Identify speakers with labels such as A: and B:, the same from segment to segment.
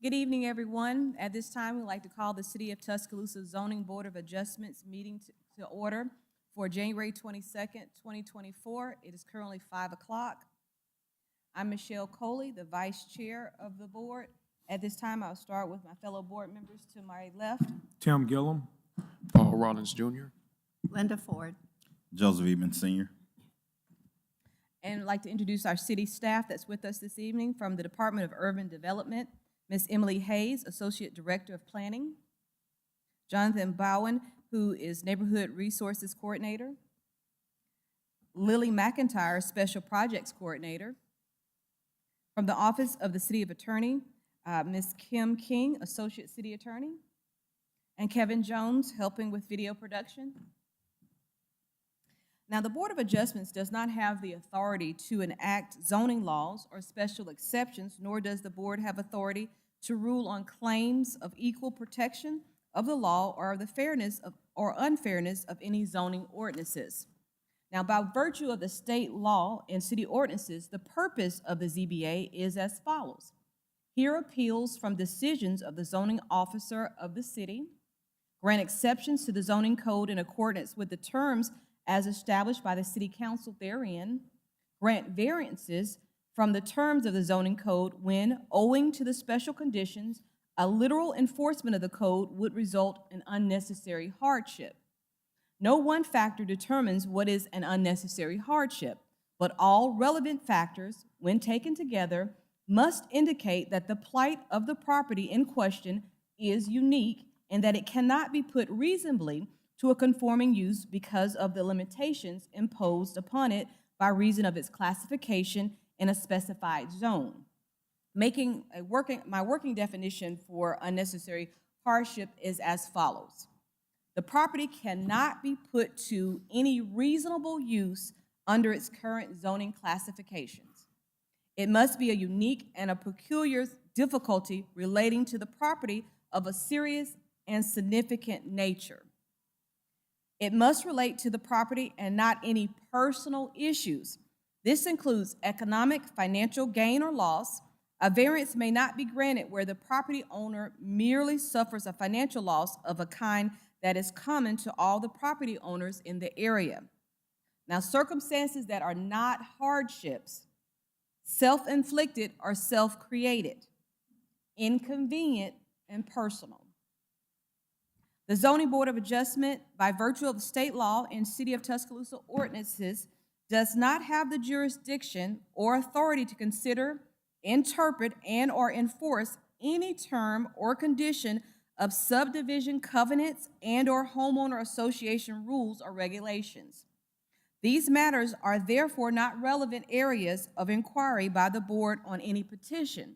A: Good evening, everyone. At this time, we'd like to call the City of Tuscaloosa Zoning Board of Adjustments meeting to order for January 22nd, 2024. It is currently 5 o'clock. I'm Michelle Coley, the Vice Chair of the Board. At this time, I'll start with my fellow board members to my left.
B: Tim Gillum.
C: Paul Rollins Jr.
D: Linda Ford.
E: Joseph Eatman, Sr.
A: And I'd like to introduce our city staff that's with us this evening from the Department of Urban Development. Ms. Emily Hayes, Associate Director of Planning. Jonathan Bowen, who is Neighborhood Resources Coordinator. Lily McIntyre, Special Projects Coordinator. From the Office of the City of Attorney, Ms. Kim King, Associate City Attorney. And Kevin Jones, helping with video production. Now, the Board of Adjustments does not have the authority to enact zoning laws or special exceptions, nor does the board have authority to rule on claims of equal protection of the law or the fairness of, or unfairness of any zoning ordinances. Now, by virtue of the state law and city ordinances, the purpose of the ZBA is as follows. Hear appeals from decisions of the zoning officer of the city, grant exceptions to the zoning code in accordance with the terms as established by the city council therein, grant variances from the terms of the zoning code when, owing to the special conditions, a literal enforcement of the code would result in unnecessary hardship. No one factor determines what is an unnecessary hardship, but all relevant factors, when taken together, must indicate that the plight of the property in question is unique and that it cannot be put reasonably to a conforming use because of the limitations imposed upon it by reason of its classification in a specified zone. My working definition for unnecessary hardship is as follows. The property cannot be put to any reasonable use under its current zoning classifications. It must be a unique and a peculiar difficulty relating to the property of a serious and significant nature. It must relate to the property and not any personal issues. This includes economic, financial gain or loss. A variance may not be granted where the property owner merely suffers a financial loss of a kind that is common to all the property owners in the area. Now, circumstances that are not hardships, self-inflicted or self-created, inconvenient and personal. The Zoning Board of Adjustment, by virtue of the state law and City of Tuscaloosa ordinances, does not have the jurisdiction or authority to consider, interpret, and or enforce any term or condition of subdivision covenants and or homeowner association rules or regulations. These matters are therefore not relevant areas of inquiry by the board on any petition.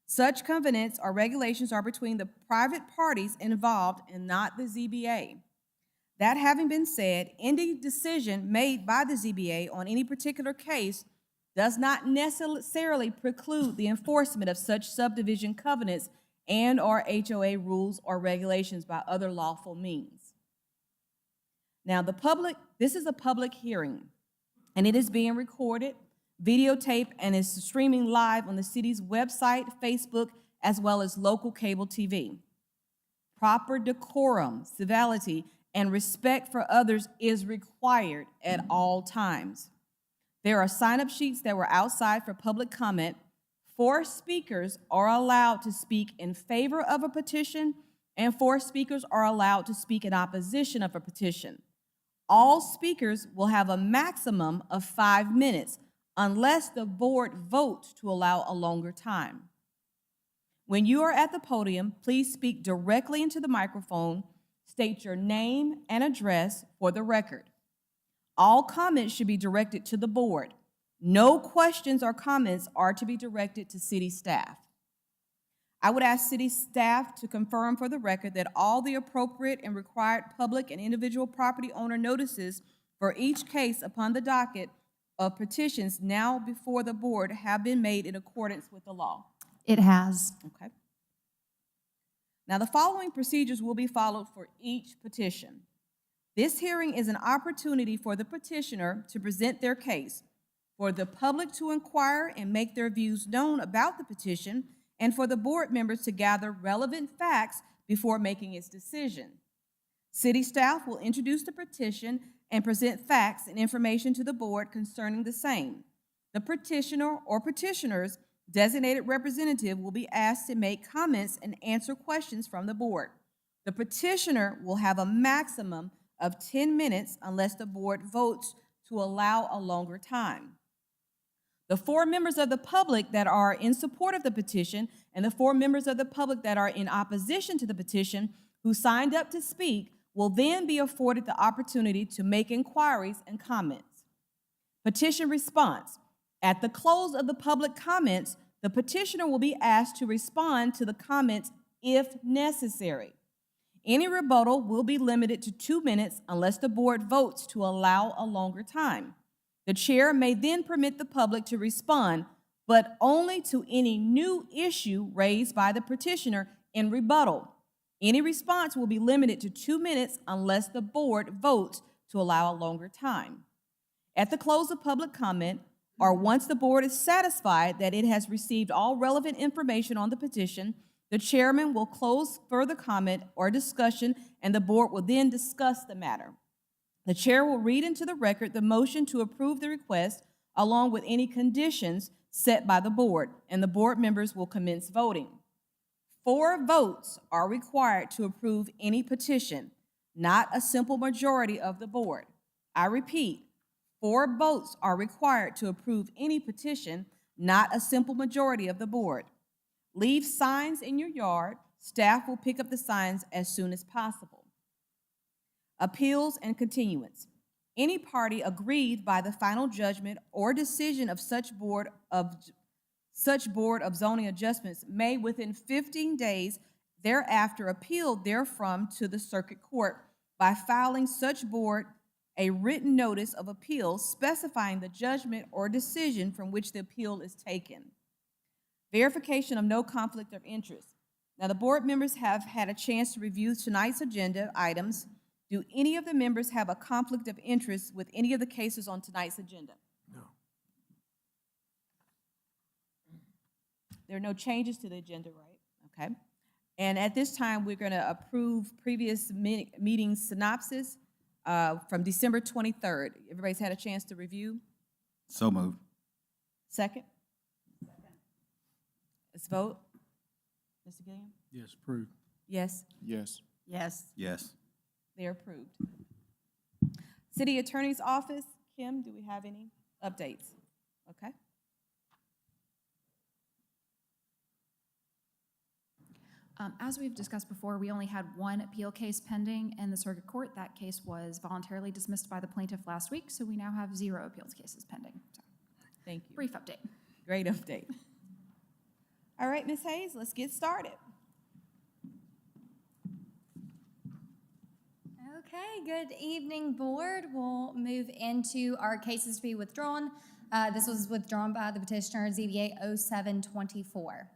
A: Such covenants or regulations are between the private parties involved and not the ZBA. That having been said, any decision made by the ZBA on any particular case does not necessarily preclude the enforcement of such subdivision covenants and or HOA rules or regulations by other lawful means. Now, this is a public hearing, and it is being recorded, videotaped, and is streaming live on the city's website, Facebook, as well as local cable TV. Proper decorum, civility, and respect for others is required at all times. There are sign-up sheets that were outside for public comment. 4 speakers are allowed to speak in favor of a petition, and 4 speakers are allowed to speak in opposition of a petition. All speakers will have a maximum of 5 minutes, unless the board votes to allow a longer time. When you are at the podium, please speak directly into the microphone, state your name and address for the record. All comments should be directed to the board. No questions or comments are to be directed to city staff. I would ask city staff to confirm for the record that all the appropriate and required public and individual property owner notices for each case upon the docket of petitions now before the board have been made in accordance with the law.
D: It has.
A: Okay. Now, the following procedures will be followed for each petition. This hearing is an opportunity for the petitioner to present their case, for the public to inquire and make their views known about the petition, and for the board members to gather relevant facts before making its decision. City staff will introduce the petition and present facts and information to the board concerning the same. The petitioner or petitioner's designated representative will be asked to make comments and answer questions from the board. The petitioner will have a maximum of 10 minutes unless the board votes to allow a longer time. The 4 members of the public that are in support of the petition and the 4 members of the public that are in opposition to the petition who signed up to speak will then be afforded the opportunity to make inquiries and comments. Petition response. At the close of the public comments, the petitioner will be asked to respond to the comments if necessary. Any rebuttal will be limited to 2 minutes unless the board votes to allow a longer time. The chair may then permit the public to respond, but only to any new issue raised by the petitioner in rebuttal. Any response will be limited to 2 minutes unless the board votes to allow a longer time. At the close of public comment, or once the board is satisfied that it has received all relevant information on the petition, the chairman will close further comment or discussion, and the board will then discuss the matter. The chair will read into the record the motion to approve the request along with any conditions set by the board, and the board members will commence voting. 4 votes are required to approve any petition, not a simple majority of the board. I repeat, 4 votes are required to approve any petition, not a simple majority of the board. Leave signs in your yard. Staff will pick up the signs as soon as possible. Appeals and continuance. Any party aggrieved by the final judgment or decision of such board of zoning adjustments may within 15 days thereafter appeal therefrom to the circuit court by filing such board a written notice of appeal specifying the judgment or decision from which the appeal is taken. Verification of no conflict of interest. Now, the board members have had a chance to review tonight's agenda items. Do any of the members have a conflict of interest with any of the cases on tonight's agenda?
C: No.
A: There are no changes to the agenda, right? Okay. And at this time, we're going to approve previous meeting synopsis from December 23rd. Everybody's had a chance to review?
E: So moved.
A: Second? Let's vote. Mr. Gilliam?
C: Yes, approved.
A: Yes,
C: Yes.
D: Yes.
E: Yes.
A: they're approved. City Attorney's Office, Kim, do we have any updates? Okay.
B: As we've discussed before, we only had 1 appeal case pending in the circuit court. That case was voluntarily dismissed by the plaintiff last week, so we now have 0 appeals cases pending. So,
A: Thank you.
B: brief update.
A: Great update. All right, Ms. Hayes, let's get started.
F: Okay, good evening, board. We'll move into our cases to be withdrawn. This was withdrawn by the petitioner ZBA 0724.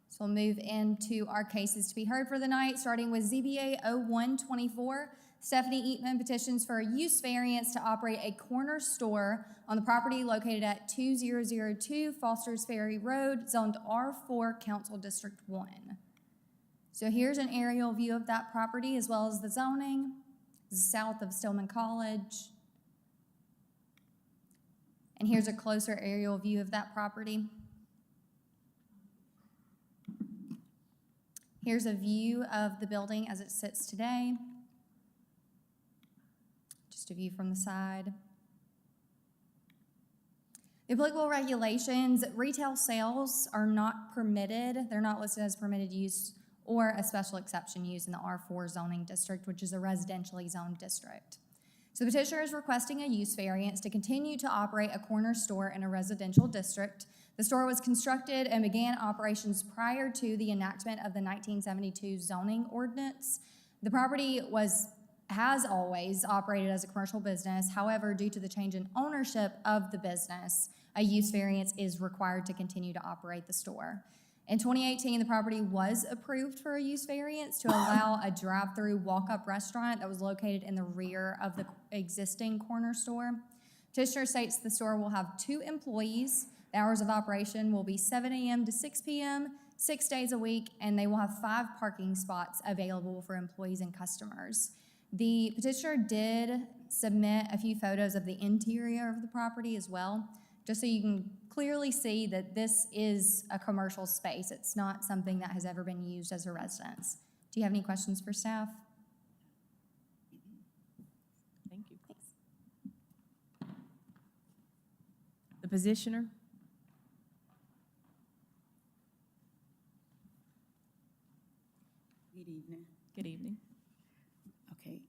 F: So we'll move into our cases to be heard for the night, starting with ZBA 0124. Stephanie Eatman petitions for a use variance to operate a corner store on the property located at 2002 Foster's Ferry Road, zoned R4, Council District 1. So here's an aerial view of that property as well as the zoning. This is south of Stillman College. And here's a closer aerial view of that property. Here's a view of the building as it sits today. Just a view from the side. The applicable regulations, retail sales are not permitted. They're not listed as permitted use or a special exception use in the R4 zoning district, which is a residentially zoned district. So the petitioner is requesting a use variance to continue to operate a corner store in a residential district. The store was constructed and began operations prior to the enactment of the 1972 zoning ordinance. The property has always operated as a commercial business. However, due to the change in ownership of the business, a use variance is required to continue to operate the store. In 2018, the property was approved for a use variance to allow a drive-through walk-up restaurant that was located in the rear of the existing corner store. Petitioner states the store will have 2 employees. The hours of operation will be 7 a.m. to 6 p.m., 6 days a week, and they will have 5 parking spots available for employees and customers. The petitioner did submit a few photos of the interior of the property as well, just so you can clearly see that this is a commercial space. It's not something that has ever been used as a residence. Do you have any questions for staff?
A: Thank you. The petitioner?
G: Good evening.
A: Good evening.
G: Okay.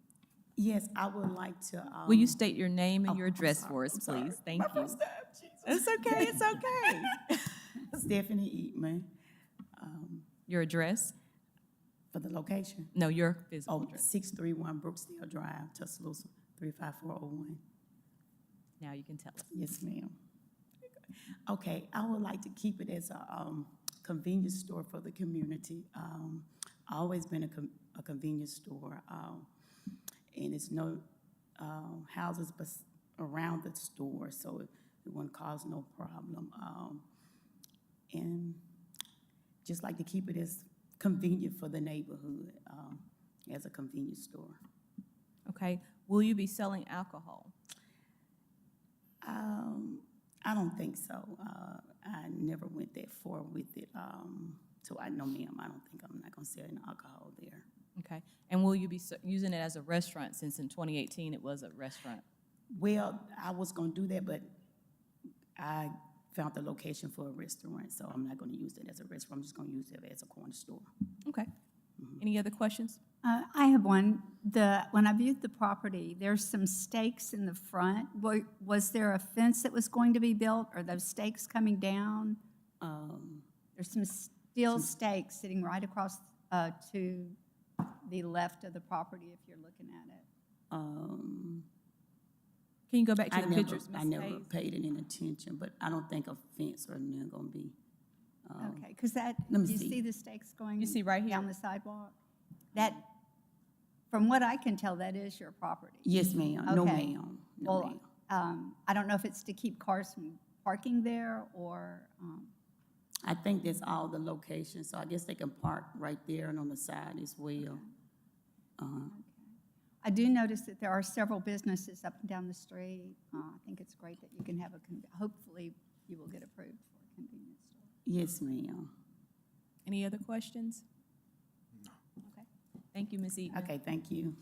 G: Yes, I would like to.
A: Will you state your name and
G: oh,
A: your
G: I'm
A: address
G: sorry,
A: for us,
G: I'm sorry.
A: please? Thank
G: My
A: you.
G: first time, Jesus.
A: It's okay, it's okay.
G: Stephanie Eatman,
A: Your address?
G: for the location.
A: No, your physical
G: Oh,
A: address.
G: 631 Brooksdale Drive, Tuscaloosa, 35401.
A: Now you can tell us.
G: Yes, ma'am. Okay, I would like to keep it as a convenience store for the community. Always been a convenience store, and it's no houses but around the store, so it wouldn't cause no problem. And just like to keep it as convenient for the neighborhood, as a convenience store.
A: Okay, will you be selling alcohol?
G: I don't think so. I never went that far with it. So I know, ma'am, I'm not gonna sell any alcohol there.
A: Okay, and will you be using it as a restaurant, since in 2018 it was a restaurant?
G: Well, I was gonna do that, but I found the location for a restaurant, so I'm not gonna use it as a restaurant. I'm just gonna use it as a corner store.
A: Okay. Any other questions?
D: I have one. When I viewed the property, there's some stakes in the front. Was there a fence that was going to be built? Are those stakes coming down? There's some steel stakes sitting right across to the left of the property if you're looking at it.
A: Can you go back to
G: I
A: the
G: never,
A: pictures,
G: I
A: Ms.
G: never
A: Hayes?
G: paid it any attention, but I don't think a fence or nothing gonna be.
D: Okay, because
G: let
D: you
G: me see.
D: see the stakes going?
A: You see right here?
D: Down the sidewalk? That, from what I can tell, that is your property.
G: Yes, ma'am. No,
D: Okay.
G: ma'am. No,
D: Well,
G: ma'am.
D: I don't know if it's to keep cars from parking there or,
G: I think that's all the locations, so I guess they can park right there and on the side as well.
D: I do notice that there are several businesses up and down the street. I think it's great that you can have hopefully you will get approved for a convenience store.
G: Yes, ma'am.
A: Any other questions? No. Okay. Thank you, Ms. Eaton.
G: Okay, thank you.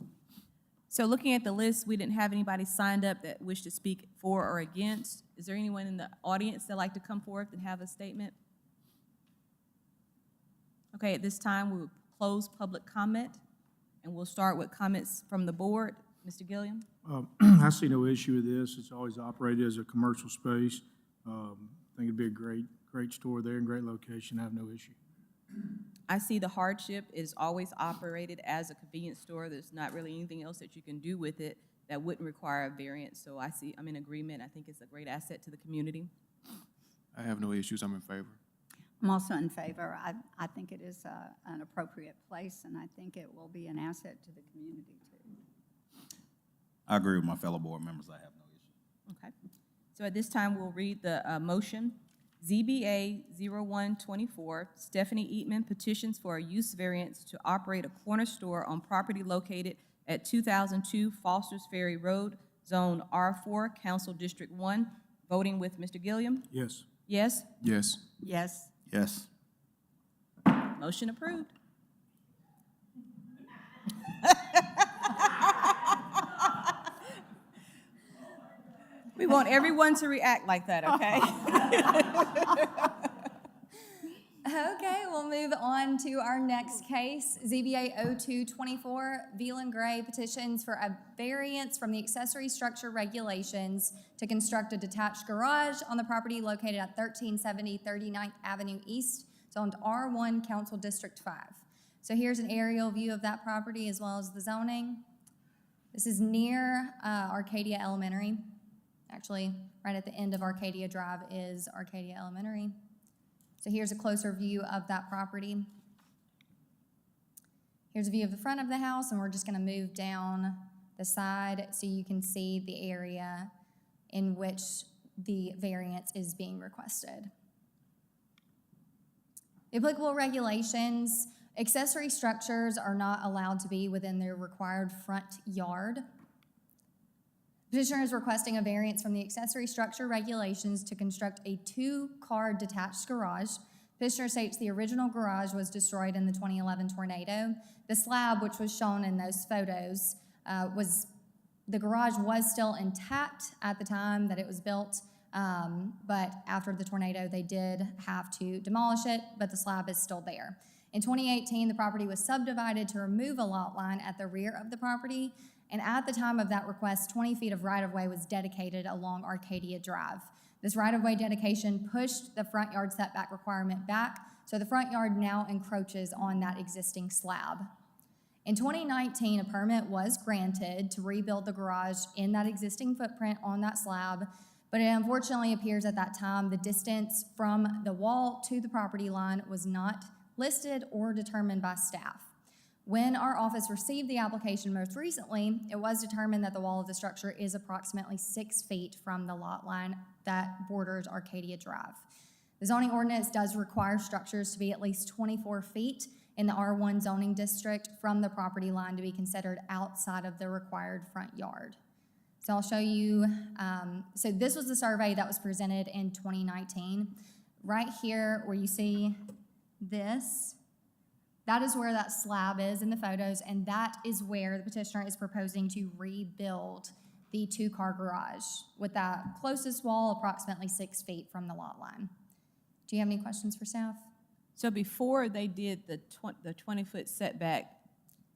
A: So looking at the list, we didn't have anybody signed up that wished to speak for or against. Is there anyone in the audience that'd like to come forth and have a statement? Okay, at this time, we will close public comment, and we'll start with comments from the board. Mr. Gilliam?
H: I see no issue with this. It's always operated as a commercial space. I think it'd be a great store there and great location. I have no issue.
A: I see the hardship is always operated as a convenience store. There's not really anything else that you can do with it that wouldn't require a variance. So I'm in agreement. I think it's a great asset to the community.
C: I have no issues. I'm in favor.
D: I'm also in favor. I think it is an appropriate place, and I think it will be an asset to the community, too.
E: I agree with my fellow board members. I have no issue.
A: Okay. So at this time, we'll read the motion. ZBA 0124, Stephanie Eatman petitions for a use variance to operate a corner store on property located at 2002 Foster's Ferry Road, Zone R4, Council District 1. Voting with Mr. Gilliam?
H: Yes.
A: Yes?
C: Yes.
D: Yes.
E: Yes.
A: Motion approved. We want everyone to react like that, okay?
F: Okay, we'll move on to our next case, ZBA 0224, Veland Gray petitions for a variance from the accessory structure regulations to construct a detached garage on the property located at 1370 39th Avenue East, zoned R1, Council District 5. So here's an aerial view of that property as well as the zoning. This is near Arcadia Elementary. Actually, right at the end of Arcadia Drive is Arcadia Elementary. So here's a closer view of that property. Here's a view of the front of the house, and we're just gonna move down the side so you can see the area in which the variance is being requested. The applicable regulations, accessory structures are not allowed to be within their required front yard. Petitioner is requesting a variance from the accessory structure regulations to construct a two-car detached garage. Petitioner states the original garage was destroyed in the 2011 tornado. The slab, which was shown in those photos, the garage was still intact at the time that it was built, but after the tornado, they did have to demolish it, but the slab is still there. In 2018, the property was subdivided to remove a lot line at the rear of the property, and at the time of that request, 20 feet of right-of-way was dedicated along Arcadia Drive. This right-of-way dedication pushed the front yard setback requirement back, so the front yard now encroaches on that existing slab. In 2019, a permit was granted to rebuild the garage in that existing footprint on that slab, but it unfortunately appears at that time the distance from the wall to the property line was not listed or determined by staff. When our office received the application most recently, it was determined that the wall of the structure is approximately 6 feet from the lot line that borders Arcadia Drive. The zoning ordinance does require structures to be at least 24 feet in the R1 zoning district from the property line to be considered outside of the required front yard. So I'll show you, so this was the survey that was presented in 2019. Right here where you see this, that is where that slab is in the photos, and that is where the petitioner is proposing to rebuild the two-car garage with that closest wall approximately 6 feet from the lot line. Do you have any questions for staff?
A: So before they did the 20-foot setback,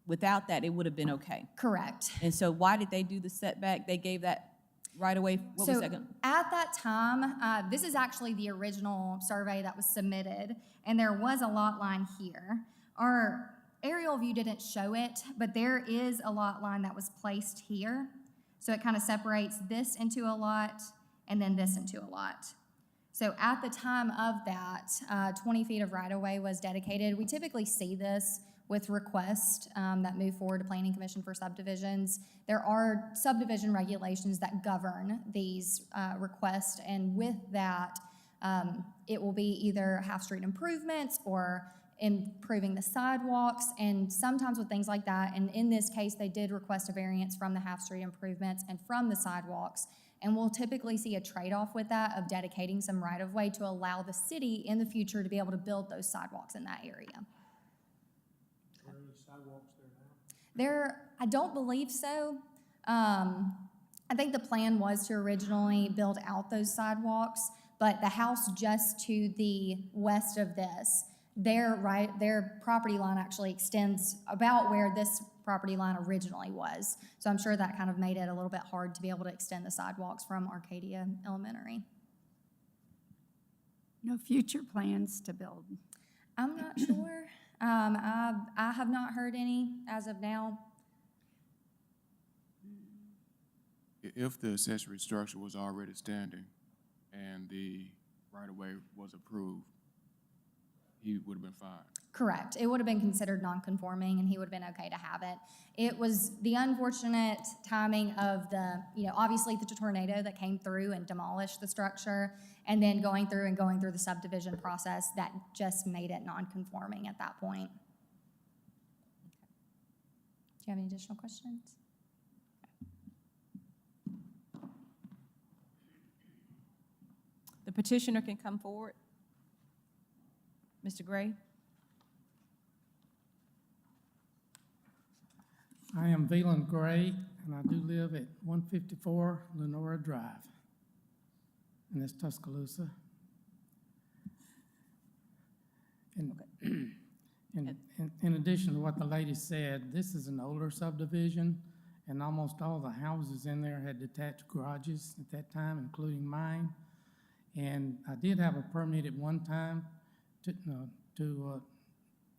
A: without that, it would have been okay.
F: Correct.
A: And so why did they do the setback? They gave that right away, what was
F: So
A: that?
F: at that time, this is actually the original survey that was submitted, and there was a lot line here. Our aerial view didn't show it, but there is a lot line that was placed here. So it kind of separates this into a lot and then this into a lot. So at the time of that, 20 feet of right-of-way was dedicated. We typically see this with requests that move forward to Planning Commission for subdivisions. There are subdivision regulations that govern these requests, and with that, it will be either half-street improvements or improving the sidewalks, and sometimes with things like that, and in this case, they did request a variance from the half-street improvements and from the sidewalks, and we'll typically see a trade-off with that of dedicating some right-of-way to allow the city in the future to be able to build those sidewalks in that area.
H: Are there any sidewalks there now?
F: I don't believe so. I think the plan was to originally build out those sidewalks, but the house just to the west of this, their property line actually extends about where this property line originally was. So I'm sure that kind of made it a little bit hard to be able to extend the sidewalks from Arcadia Elementary.
D: No future plans to build?
F: I'm not sure. I have not heard any as of now.
C: If the accessory structure was already standing and the right-of-way was approved, he would have been fine.
F: Correct. It would have been considered non-conforming, and he would have been okay to have it. It was the unfortunate timing of obviously the tornado that came through and demolished the structure, and then going through the subdivision process that just made it non-conforming at that point. Do you have any additional questions?
A: The petitioner can come forward. Mr. Gray?
I: I am Veland Gray, and I do live at 154 Lenora Drive, and that's Tuscaloosa. And in addition to what the lady said, this is an older subdivision, and almost all the houses in there had detached garages at that time, including mine. And I did have a permit at one time to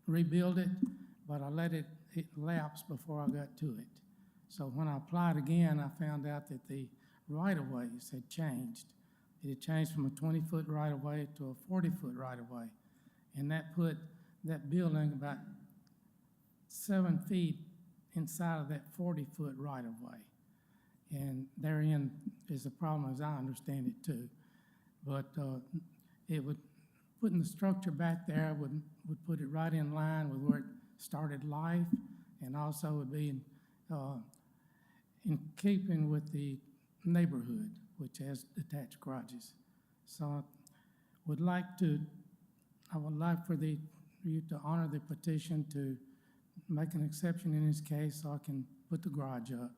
I: rebuild it, but I let it lapse before I got to it. So when I applied again, I found out that the right-of-ways had changed. It had changed from a 20-foot right-of-way to a 40-foot right-of-way. And that put that building about 7 feet inside of that 40-foot right-of-way. And therein is the problem, as I understand it, too. But putting the structure back there would put it right in line with where it started life, and also would be in keeping with the neighborhood, which has detached garages. So I would like for you to honor the petition to make an exception in this case so I can put the garage up.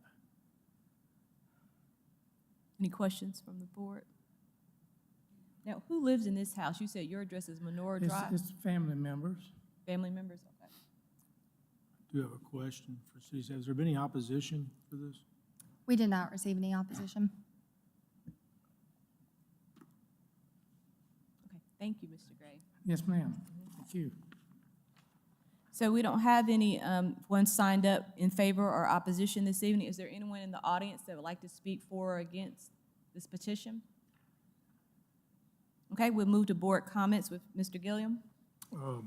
A: Any questions from the board? Now, who lives in this house? You said your address is Menora Drive?
I: It's family members.
A: Family members? Okay.
H: I do have a question for city staff. Has there been any opposition for this?
F: We did not receive any opposition.
A: Okay, thank you, Mr. Gray.
I: Yes, ma'am. Thank you.
A: So we don't have any one signed up in favor or opposition this evening. Is there anyone in the audience that would like to speak for or against this petition? Okay, we'll move to board comments with Mr. Gilliam.
H: You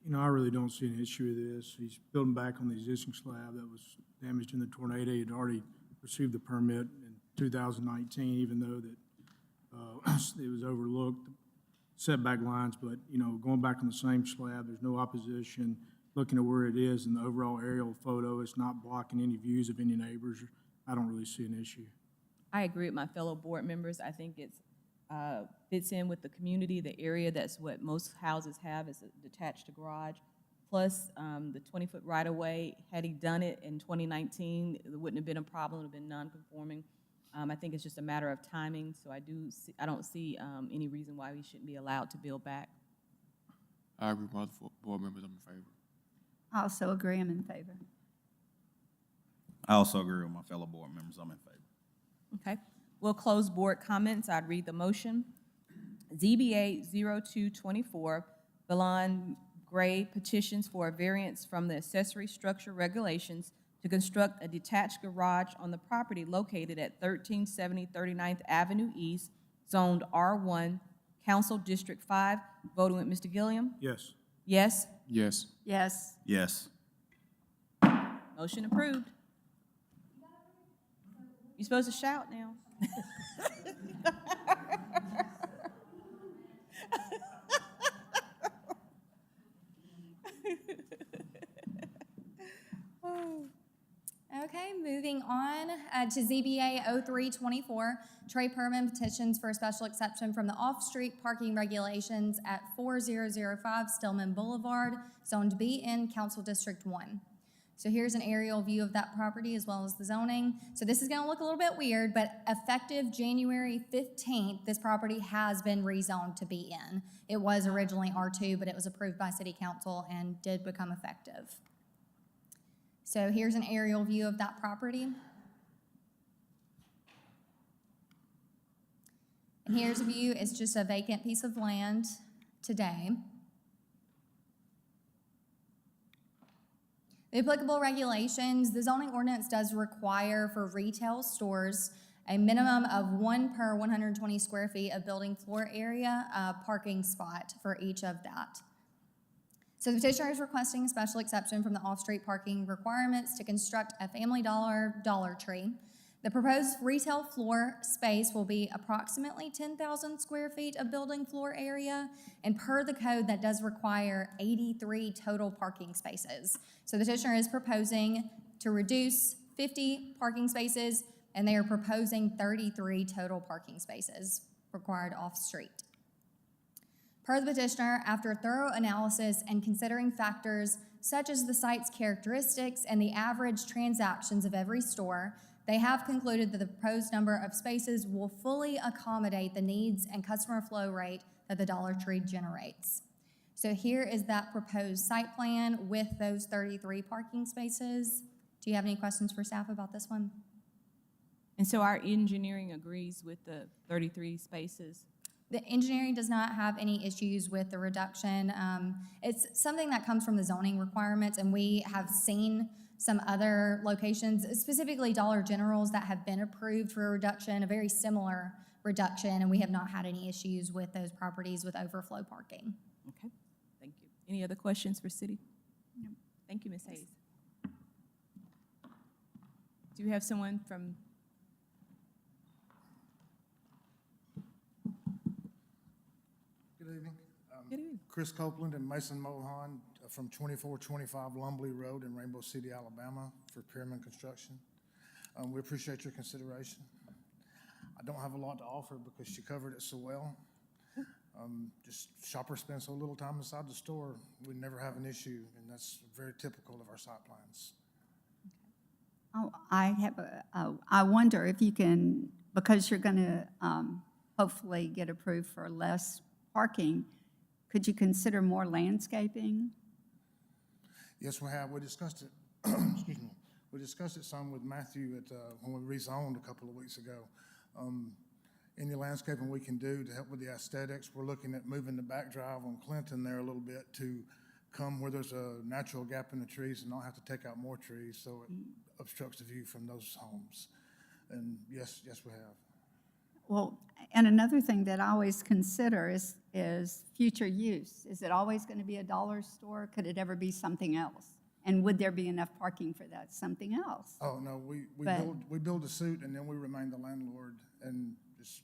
H: know, I really don't see an issue with this. He's building back on the existing slab that was damaged in the tornado. He had already received the permit in 2019, even though that it was overlooked, setback lines, but, you know, going back on the same slab, there's no opposition. Looking at where it is in the overall aerial photo, it's not blocking any views of any neighbors. I don't really see an issue.
A: I agree with my fellow board members. I think it's fits in with the community, the area. That's what most houses have, is a detached garage. Plus, the 20-foot right-of-way, had he done it in 2019, it wouldn't have been a problem, it would have been non-conforming. I think it's just a matter of timing, so I don't see any reason why we shouldn't be allowed to build back.
C: I agree with my other board members. I'm in favor.
D: I also agree, I'm in favor.
E: I also agree with my fellow board members. I'm in favor.
A: Okay, we'll close board comments. I'd read the motion. ZBA 0224, Belon Gray petitions for a variance from the accessory structure regulations to construct a detached garage on the property located at 1370 39th Avenue East, zoned R1, Council District 5. Voting with Mr. Gilliam?
H: Yes.
A: Yes?
C: Yes.
D: Yes.
E: Yes.
A: Motion approved. You're supposed to shout now.
F: Okay, moving on to ZBA 0324, Trey Perman petitions for a special exception from the off-street parking regulations at 4005 Stillman Boulevard, zoned BN, Council District 1. So here's an aerial view of that property as well as the zoning. So this is gonna look a little bit weird, but effective January 15th, this property has been rezoned to BN. It was originally R2, but it was approved by City Council and did become effective. So here's an aerial view of that property. And here's a view, it's just a vacant piece of land today. The applicable regulations, the zoning ordinance does require for retail stores a minimum of 1 per 120 square feet of building floor area, parking spot for each of that. So the petitioner is requesting a special exception from the off-street parking requirements to construct a Family Dollar Tree. The proposed retail floor space will be approximately 10,000 square feet of building floor area, and per the code, that does require 83 total parking spaces. So the petitioner is proposing to reduce 50 parking spaces, and they are proposing 33 total parking spaces required off-street. Per the petitioner, after thorough analysis and considering factors such as the site's characteristics and the average transactions of every store, they have concluded that the proposed number of spaces will fully accommodate the needs and customer flow rate that the Dollar Tree generates. So here is that proposed site plan with those 33 parking spaces. Do you have any questions for staff about this one?
A: And so our engineering agrees with the 33 spaces.
F: The engineering does not have any issues with the reduction. It's something that comes from the zoning requirements, and we have seen some other locations, specifically Dollar Generals, that have been approved for a reduction, a very similar reduction, and we have not had any issues with those properties with overflow parking.
A: Okay, thank you. Any other questions for city? No. Thank you, Ms. Hayes. Do you have someone from?
J: Good evening.
A: Good evening.
J: Chris Copeland and Mason Mohan from 2425 Lumley Road in Rainbow City, Alabama for Pyramid Construction. We appreciate your consideration. I don't have a lot to offer because she covered it so well. Just shoppers spend so little time inside the store, we never have an issue, and that's very typical of our site plans.
D: Oh, I wonder if you can, because you're going to hopefully get approved for less parking, could you consider more landscaping?
J: Yes, we have. We discussed it, excuse me. We discussed it some with Matthew when we rezoned a couple of weeks ago. Any landscaping we can do to help with the aesthetics. We're looking at moving the back drive on Clinton there a little bit to come where there's a natural gap in the trees and not have to take out more trees so it obstructs the view from those homes. And yes, we have.
D: Well, and another thing that I always consider is future use. Is it always going to be a dollar store? Could it ever be something else? And would there be enough parking for that something else?
J: Oh, no, we build a suit and then we remain the landlord and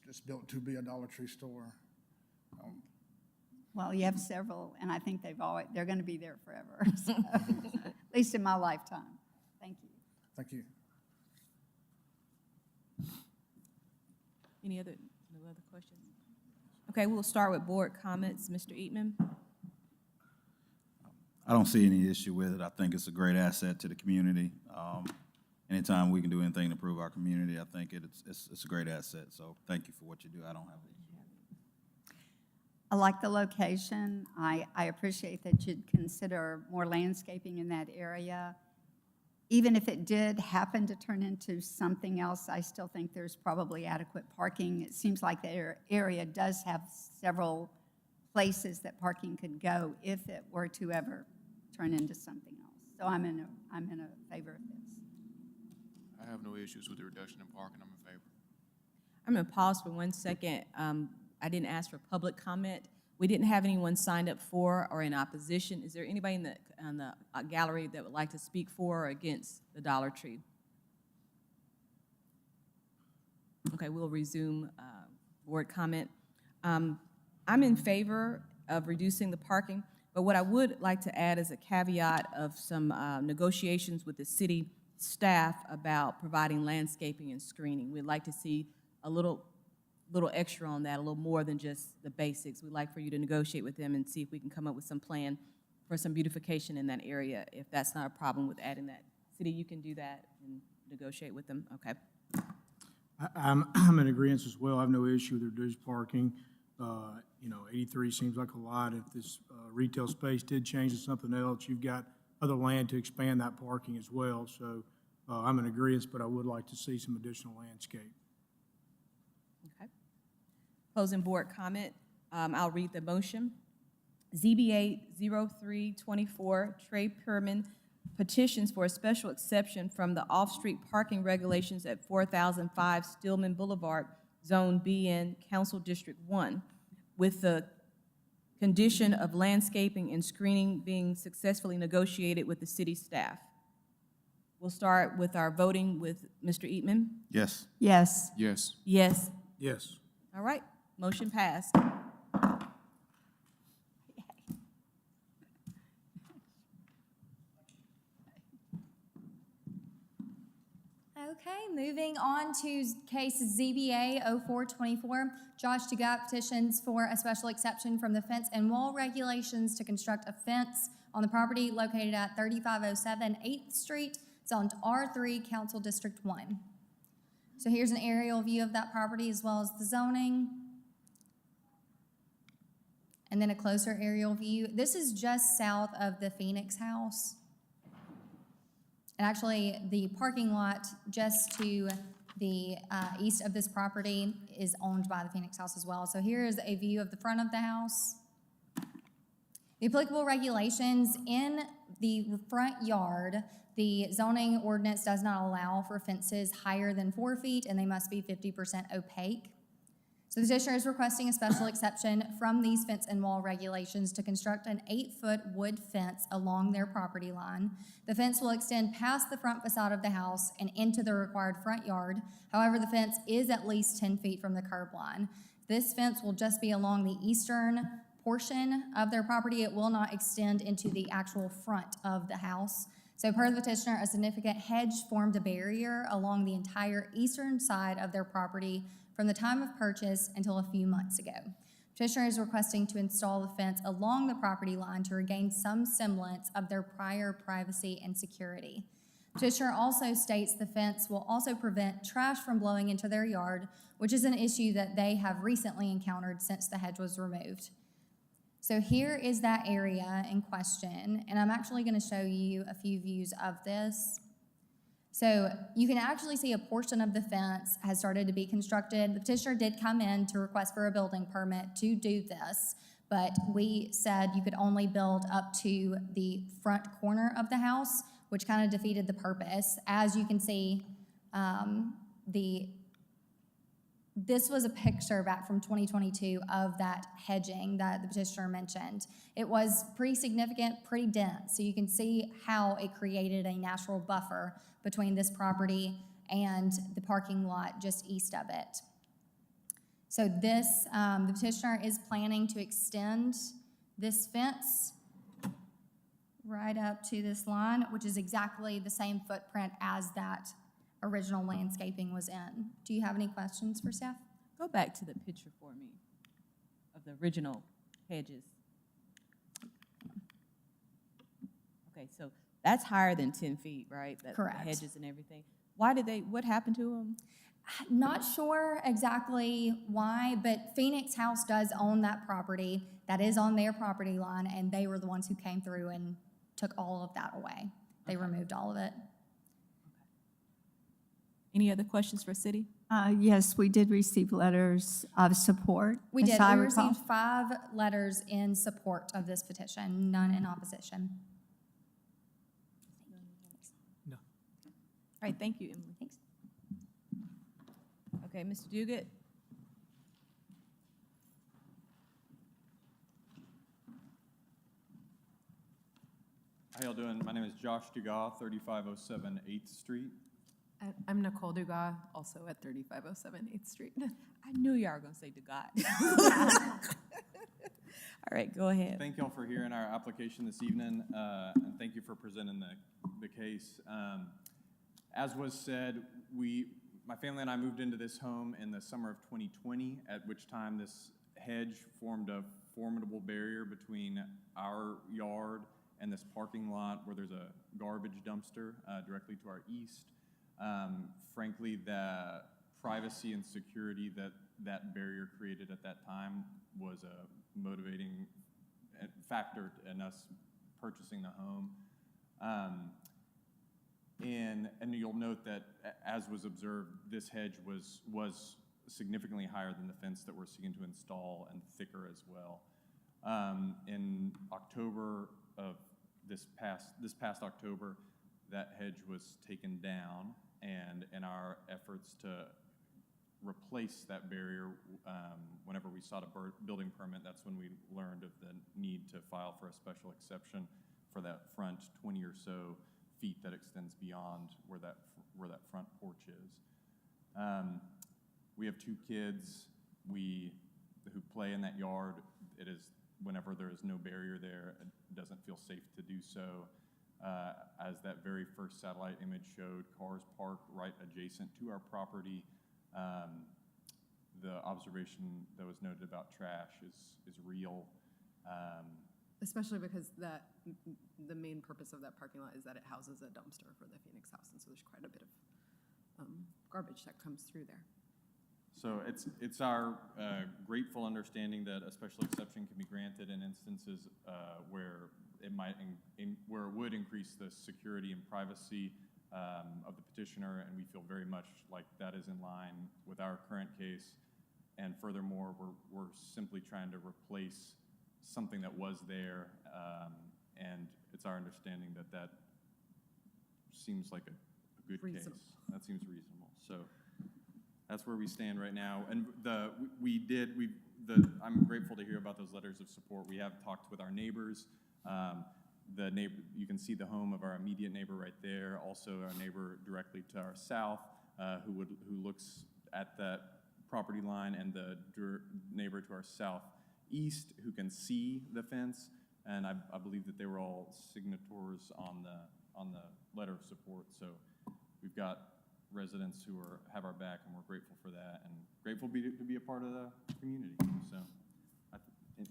J: it's built to be a Dollar Tree store.
D: Well, you have several, and I think they're going to be there forever, so, at least in my lifetime. Thank you.
J: Thank you.
A: No other questions? Okay, we'll start with board comments. Mr. Eatman?
E: I don't see any issue with it. I think it's a great asset to the community. Anytime we can do anything to improve our community, I think it's a great asset. So thank you for what you do. I don't have an issue.
D: I like the location. I appreciate that you'd consider more landscaping in that area. Even if it did happen to turn into something else, I still think there's probably adequate parking. It seems like the area does have several places that parking could go if it were to ever turn into something else. So I'm in a favor of this.
C: I have no issues with the reduction in parking. I'm in favor.
A: I'm going to pause for 1 second. I didn't ask for public comment. We didn't have anyone signed up for or in opposition. Is there anybody in the gallery that would like to speak for or against the Dollar Tree? Okay, we'll resume board comment. I'm in favor of reducing the parking, but what I would like to add is a caveat of some negotiations with the city staff about providing landscaping and screening. We'd like to see a little extra on that, a little more than just the basics. We'd like for you to negotiate with them and see if we can come up with some plan for some beautification in that area, if that's not a problem with adding that. City, you can do that and negotiate with them, okay?
H: I'm in agreement as well. I have no issue with reduced parking. 83 seems like a lot. If this retail space did change to something else, you've got other land to expand that parking as well. So I'm in agreement, but I would like to see some additional landscape.
A: Okay. Closing board comment, I'll read the motion. ZBA 0324, Trey Perman petitions for a special exception from the off-street parking regulations at 4005 Stillman Boulevard, Zone BN, Council District 1, with the condition of landscaping and screening being successfully negotiated with the city staff. We'll start with our voting with Mr. Eatman.
E: Yes.
D: Yes.
C: Yes.
A: Yes.
H: Yes.
A: All right, motion passed.
F: Okay, moving on to case ZBA 0424, Josh Dugat petitions for a special exception from the fence and wall regulations to construct a fence on the property located at 3507 8th Street, zoned R3, Council District 1. So here's an aerial view of that property as well as the zoning. And then a closer aerial view. This is just south of the Phoenix House. And actually, the parking lot just to the east of this property is owned by the Phoenix House as well. So here is a view of the front of the house. The applicable regulations in the front yard, the zoning ordinance does not allow for fences higher than 4 feet, and they must be 50% opaque. So the petitioner is requesting a special exception from these fence and wall regulations to construct an 8-foot wood fence along their property line. The fence will extend past the front facade of the house and into the required front yard. However, the fence is at least 10 feet from the curb line. This fence will just be along the eastern portion of their property. It will not extend into the actual front of the house. So per the petitioner, a significant hedge formed a barrier along the entire eastern side of their property from the time of purchase until a few months ago. Petitioner is requesting to install the fence along the property line to regain some semblance of their prior privacy and security. Petitioner also states the fence will also prevent trash from blowing into their yard, which is an issue that they have recently encountered since the hedge was removed. So here is that area in question, and I'm actually going to show you a few views of this. So you can actually see a portion of the fence has started to be constructed. The petitioner did come in to request for a building permit to do this, but we said you could only build up to the front corner of the house, which kind of defeated the purpose. As you can see, this was a picture back from 2022 of that hedging that the petitioner mentioned. It was pretty significant, pretty dense, so you can see how it created a natural buffer between this property and the parking lot just east of it. So this, the petitioner is planning to extend this fence right up to this line, which is exactly the same footprint as that original landscaping was in. Do you have any questions for staff?
A: Go back to the picture for me of the original hedges. Okay, so that's higher than 10 feet, right? The
F: Correct.
A: hedges and everything. Why did they, what happened to them?
F: Not sure exactly why, but Phoenix House does own that property. That is on their property line, and they were the ones who came through and took all of that away. They removed all of it.
A: Any other questions for city?
D: Yes, we did receive letters of support.
F: We
D: as
F: did.
D: I
F: We
D: recall.
F: received 5 letters in support of this petition, none in opposition.
H: No.
A: All right, thank you, Emily.
F: Thanks.
A: Okay, Mr. Duguid?
K: How y'all doing? My name is Josh Dugas, 3507 8th Street.
L: I'm Nicole Dugas, also at 3507 8th Street.
A: I knew y'all were gonna say Dugat. All right, go ahead.
K: Thank y'all for hearing our application this evening, and thank you for presenting the case. As was said, my family and I moved into this home in the summer of 2020, at which time this hedge formed a formidable barrier between our yard and this parking lot where there's a garbage dumpster directly to our east. Frankly, the privacy and security that barrier created at that time was a motivating factor in us purchasing the home. And you'll note that, as was observed, this hedge was significantly higher than the fence that we're seeking to install and thicker as well. In October of this past October, that hedge was taken down, and in our efforts to replace that barrier, whenever we sought a building permit, that's when we learned of the need to file for a special exception for that front 20 or so feet that extends beyond where that front porch is. We have 2 kids who play in that yard. It is, whenever there is no barrier there, it doesn't feel safe to do so. As that very first satellite image showed, cars park right adjacent to our property. The observation that was noted about trash is real.
L: Especially because the main purpose of that parking lot is that it houses a dumpster for the Phoenix House, and so there's quite a bit of garbage that comes through there.
K: So it's our grateful understanding that a special exception can be granted in instances where it would increase the security and privacy of the petitioner, and we feel very much like that is in line with our current case. And furthermore, we're simply trying to replace something that was there, and it's our understanding that seems like a good
L: Reasonable.
K: case. That seems reasonable. So that's where we stand right now. And I'm grateful to hear about those letters of support. We have talked with our neighbors. The neighbor, you can see the home of our immediate neighbor right there. Also, our neighbor directly to our south, who looks at that property line, and the neighbor to our south east who can see the fence, and I believe that they were all signatories on the letter of support. So we've got residents who have our back, and we're grateful for that, and grateful to be a part of the community. So,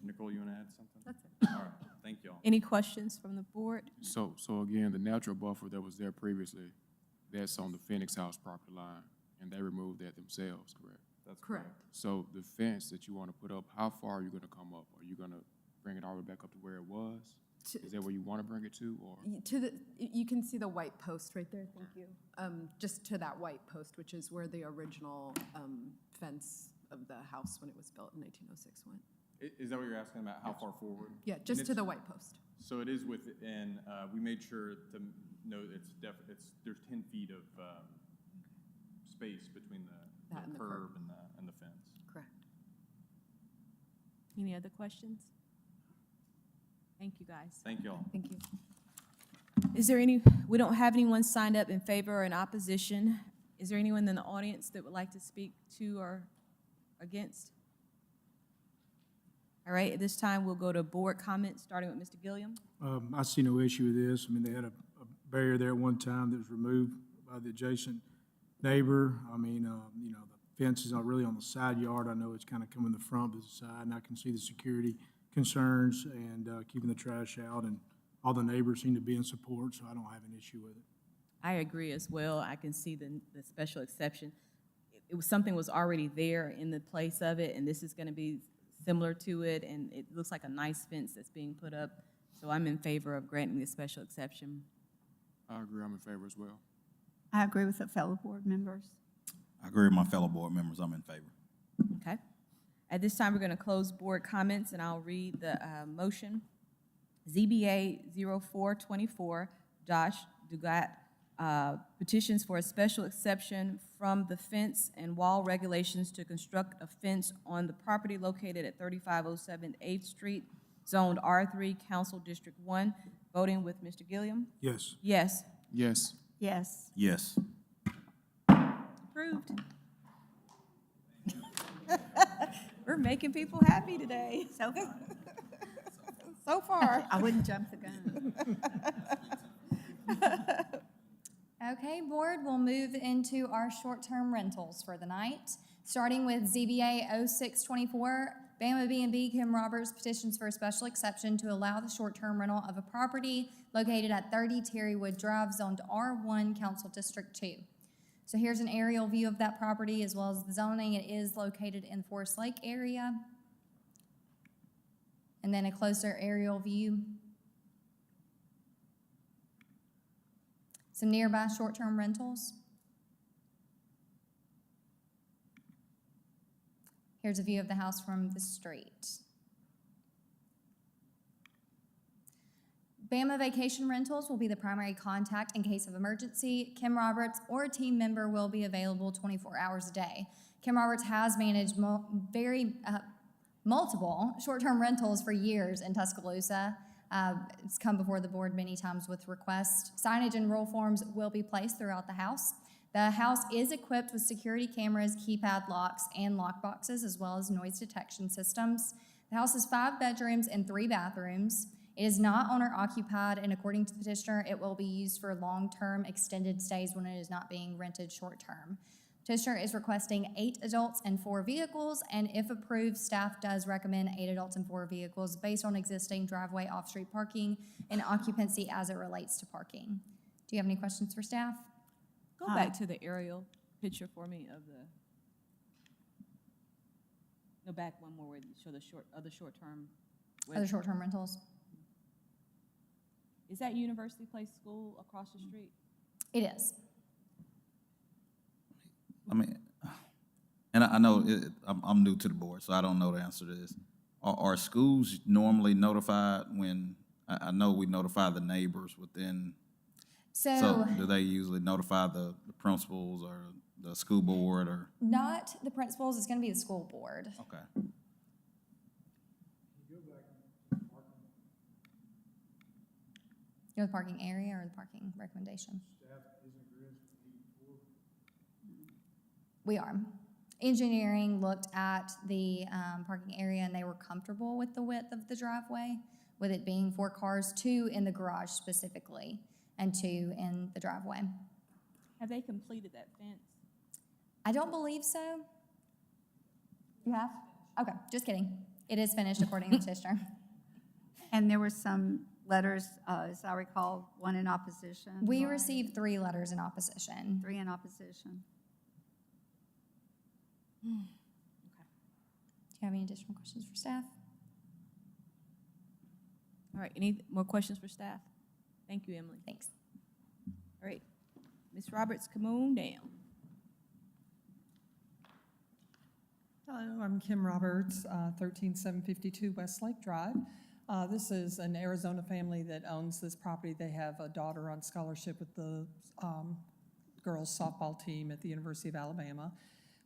K: Nicole, you want to add something?
L: That's it.
K: All right, thank you all.
A: Any questions from the board?
C: So again, the natural buffer that was there previously, that's on the Phoenix House property line, and they removed that themselves, correct?
K: That's
L: Correct.
C: So the fence that you want to put up, how far are you going to come up? Are you going to bring it all the way back up to where it was? Is that where you want to bring it to, or?
L: You can see the white post right there, thank you. Just to that white post, which is where the original fence of the house when it was built in 1906 went.
K: Is that what you're asking about, how far forward?
L: Yeah, just to the white post.
K: So it is within, we made sure to note there's 10 feet of space between the
L: That and the
K: curb
L: curb.
K: and the fence.
L: Correct.
A: Any other questions? Thank you, guys.
K: Thank you all.
L: Thank you.
A: Is there we don't have anyone signed up in favor or in opposition. Is there anyone in the audience that would like to speak to or against? All right, at this time, we'll go to board comments, starting with Mr. Gilliam.
H: I see no issue with this. I mean, they had a barrier there at one time that was removed by the adjacent neighbor. I mean, you know, the fence is not really on the side yard. I know it's kind of coming the front, but the side, and I can see the security concerns and keeping the trash out, and all the neighbors seem to be in support, so I don't have an issue with it.
A: I agree as well. I can see the special exception. It was something was already there in the place of it, and this is going to be similar to it, and it looks like a nice fence that's being put up. So I'm in favor of granting the special exception.
C: I agree, I'm in favor as well.
D: I agree with the fellow board members.
E: I agree with my fellow board members. I'm in favor.
A: Okay. At this time, we're going to close board comments, and I'll read the motion. ZBA 0424, Josh Dugat, petitions for a special exception from the fence and wall regulations to construct a fence on the property located at 3507 8th Street, zoned R3, Council District 1. Voting with Mr. Gilliam?
H: Yes.
A: Yes.
C: Yes.
D: Yes.
E: Yes.
A: Approved. We're making people happy today.
D: So far.
A: So far.
D: I wouldn't jump the gun.
F: Okay, board, we'll move into our short-term rentals for the night, starting with ZBA 0624, Bama B&B Kim Roberts petitions for a special exception to allow the short-term rental of a property located at 30 Terrywood Drive, zoned R1, Council District 2. So here's an aerial view of that property as well as the zoning. It is located in Forest Lake area. And then a closer aerial view. Some nearby short-term rentals. Here's a view of the house from the street. Bama Vacation Rentals will be the primary contact in case of emergency. Kim Roberts or a team member will be available 24 hours a day. Kim Roberts has managed multiple short-term rentals for years in Tuscaloosa. It's come before the board many times with requests. Signage and roll forms will be placed throughout the house. The house is equipped with security cameras, keypad locks, and lock boxes, as well as noise detection systems. The house has 5 bedrooms and 3 bathrooms. It is not owner-occupied, and according to the petitioner, it will be used for long-term extended stays when it is not being rented short-term. Petitioner is requesting 8 adults and 4 vehicles, and if approved, staff does recommend 8 adults and 4 vehicles based on existing driveway off-street parking and occupancy as it relates to parking. Do you have any questions for staff?
A: Go back to the aerial picture for me of the, go back one more where you show the other short-term.
F: Other short-term rentals?
A: Is that University Place School across the street?
F: It is.
E: I mean, and I know I'm new to the board, so I don't know the answer to this. Are schools normally notified when, I know we notify the neighbors within, so do they usually notify the principals or the school board or?
F: Not the principals, it's gonna be the school board.
E: Okay.
F: You know, the parking area or the parking recommendation? We are. Engineering looked at the parking area, and they were comfortable with the width of the driveway, with it being 4 cars, 2 in the garage specifically, and 2 in the driveway.
A: Have they completed that fence?
F: I don't believe so. You have? Okay, just kidding. It is finished according to Tishner.
D: And there were some letters, as I recall, one in opposition.
F: We
D: right?
F: received 3 letters in opposition.
D: 3 in opposition.
F: Do you have any additional questions for staff?
A: All right, any more questions for staff? Thank you, Emily.
F: Thanks.
A: All right, Ms. Roberts, come on down.
M: Hello, I'm Kim Roberts, 13752 Westlake Drive. This is an Arizona family that owns this property. They have a daughter on scholarship with the girls softball team at the University of Alabama.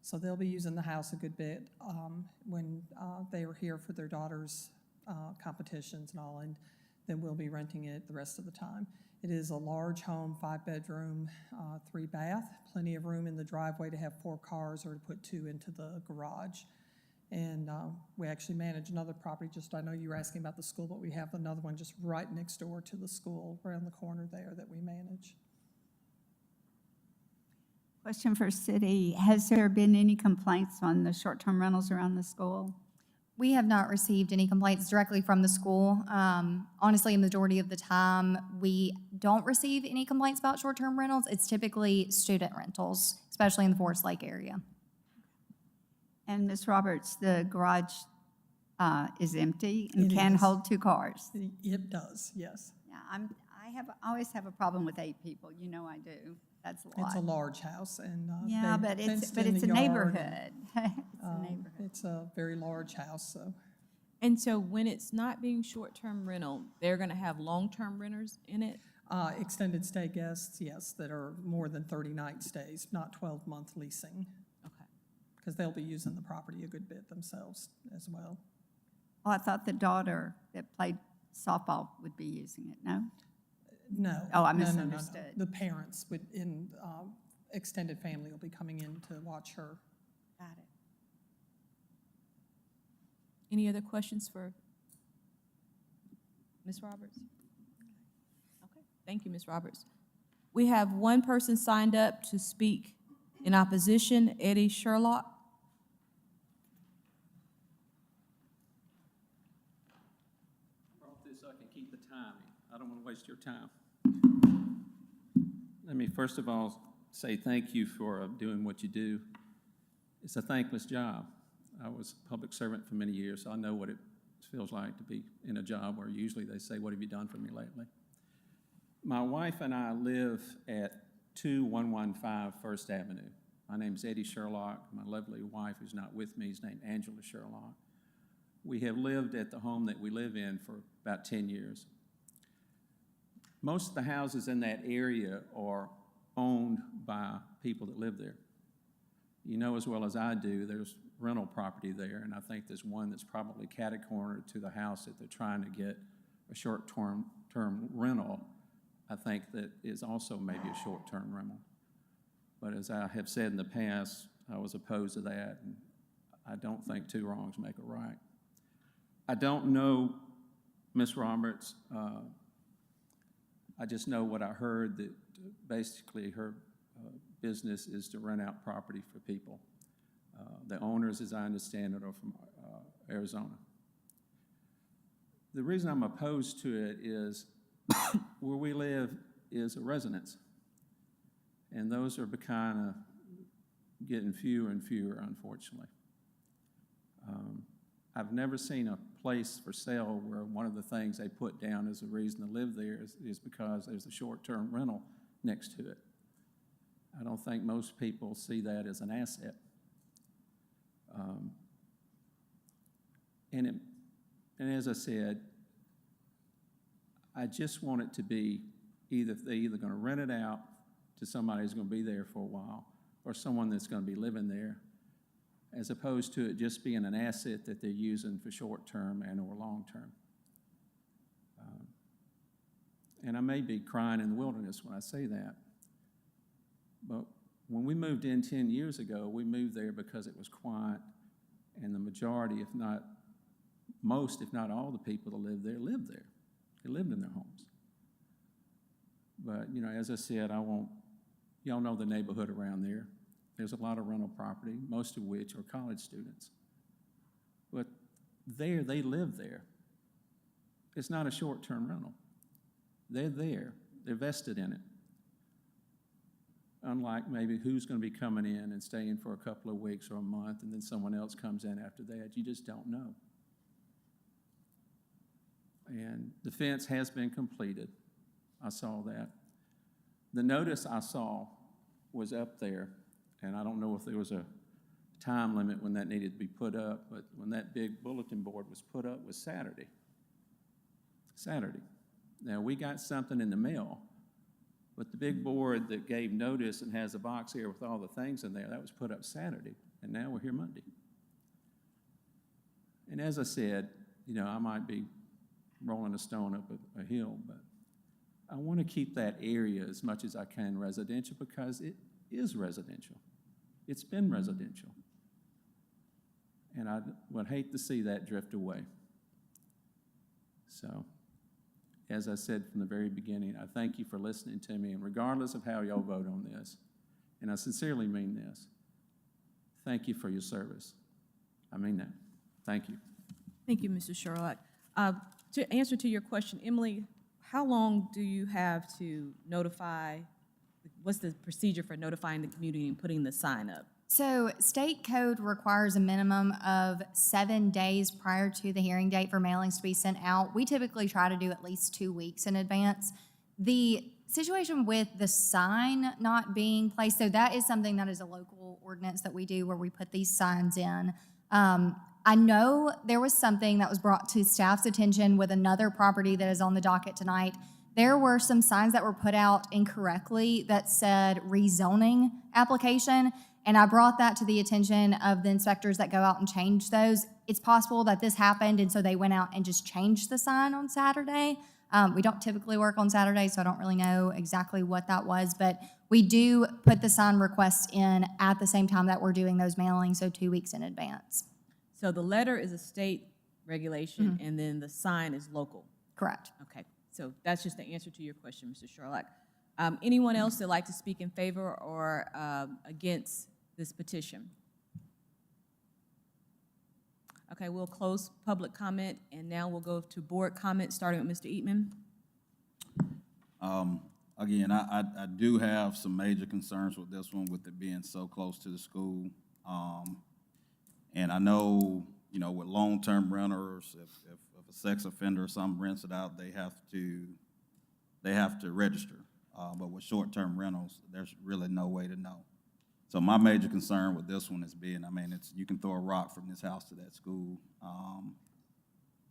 M: So they'll be using the house a good bit when they are here for their daughter's competitions and all, and then we'll be renting it the rest of the time. It is a large home, 5-bedroom, 3-bath, plenty of room in the driveway to have 4 cars or to put 2 into the garage. And we actually manage another property, I know you were asking about the school, but we have another one just right next door to the school, around the corner there, that we manage.
D: Question for city, has there been any complaints on the short-term rentals around the school?
F: We have not received any complaints directly from the school. Honestly, a majority of the time, we don't receive any complaints about short-term rentals. It's typically student rentals, especially in the Forest Lake area.
D: And Ms. Roberts, the garage is empty and
M: It
D: can
M: is.
D: hold 2 cars.
M: It does, yes.
D: Yeah, I always have a problem with 8 people, you know I do. That's a lot.
M: It's a large house, and
D: Yeah,
M: they
D: but
M: fenced in
D: it's
M: the
D: a
M: yard,
D: neighborhood. It's a
M: and,
D: neighborhood.
M: It's a very large house, so.
A: And so when it's not being short-term rental, they're gonna have long-term renters in it?
M: Extended stay guests, yes, that are more than 30-night stays, not 12-month leasing,
A: Okay.
M: because they'll be using the property a good bit themselves as well.
D: Oh, I thought the daughter that played softball would be using it, no?
M: No.
D: Oh, I
M: no, no, no, no.
D: misunderstood.
M: The parents would, in extended family, will be coming in to watch her.
D: Got it.
A: Any other questions for Ms. Roberts? Okay, thank you, Ms. Roberts. We have one person signed up to speak in opposition, Eddie Sherlock.
N: Brought this so I can keep the timing. I don't want to waste your time. Let me first of all say thank you for doing what you do. It's a thankless job. I was a public servant for many years, so I know what it feels like to be in a job where usually they say, "What have you done for me lately?" My wife and I live at 2115 First Avenue. My name's Eddie Sherlock. My lovely wife, who's not with me, is named Angela Sherlock. We have lived at the home that we live in for about 10 years. Most of the houses in that area are owned by people that live there. You know as well as I do, there's rental property there, and I think there's one that's probably catty-cornered to the house that they're trying to get a short-term rental. I think that is also maybe a short-term rental. But as I have said in the past, I was opposed to that, and I don't think 2 wrongs make a right. I don't know Ms. Roberts. I just know what I heard, that basically her business is to rent out property for people. The owners, as I understand it, are from Arizona. The reason I'm opposed to it is where we live is a residence, and those are kind of getting fewer and fewer, unfortunately. I've never seen a place for sale where one of the things they put down as a reason to live there is because there's a short-term rental next to it. I don't think most people see that as an asset. And as I said, I just want it to be they're either going to rent it out to somebody who's going to be there for a while, or someone that's going to be living there, as opposed to it just being an asset that they're using for short-term and or long-term. And I may be crying in the wilderness when I say that, but When we moved in 10 years ago, we moved there because it was quiet, and the majority, if not most, if not all the people that lived there. They lived in their homes. But, you know, as I said, y'all know the neighborhood around there. There's a lot of rental property, most of which are college students. But they live there. It's not a short-term rental. They're there. They're vested in it. Unlike maybe who's going to be coming in and staying for a couple of weeks or a month, and then someone else comes in after that. You just don't know. And the fence has been completed. I saw that. The notice I saw was up there, and I don't know if there was a time limit when that needed to be put up, but when that big bulletin board was put up was Saturday. Now, we got something in the mail, but the big board that gave notice and has a box here with all the things in there, that was put up Saturday, and now we're here Monday. And as I said, you know, I might be rolling a stone up a hill, but I want to keep that area as much as I can residential because it is residential. It's been residential. And I would hate to see that drift away. So, as I said from the very beginning, I thank you for listening to me, and regardless of how y'all vote on this, and I sincerely mean this, thank you for your service. I mean that. Thank you.
A: Thank you, Mr. Sherlock. To answer to your question, Emily, how long do you have to notify, what's the procedure for notifying the community and putting the sign up?
F: So state code requires a minimum of 7 days prior to the hearing date for mailings to be sent out. We typically try to do at least 2 weeks in advance. The situation with the sign not being placed, so that is something that is a local ordinance that we do where we put these signs in. I know there was something that was brought to staff's attention with another property that is on the docket tonight. There were some signs that were put out incorrectly that said rezoning application, and I brought that to the attention of the inspectors that go out and change those. It's possible that this happened, and so they went out and just changed the sign on Saturday. We don't typically work on Saturdays, so I don't really know exactly what that was, but we do put the sign request in at the same time that we're doing those mailings, so 2 weeks in advance.
A: So the letter is a state regulation, and then the sign is local.
F: Correct.
A: Okay, so that's just the answer to your question, Mr. Sherlock. Anyone else that'd like to speak in favor or against this petition? Okay, we'll close public comment, and now we'll go to board comment, starting with Mr. Eatman.
E: Again, I do have some major concerns with this one, with it being so close to the school. And I know, you know, with long-term renters, if a sex offender or something rents it out, they have to register. But with short-term rentals, there's really no way to know. So my major concern with this one is being, I mean, you can throw a rock from this house to that school.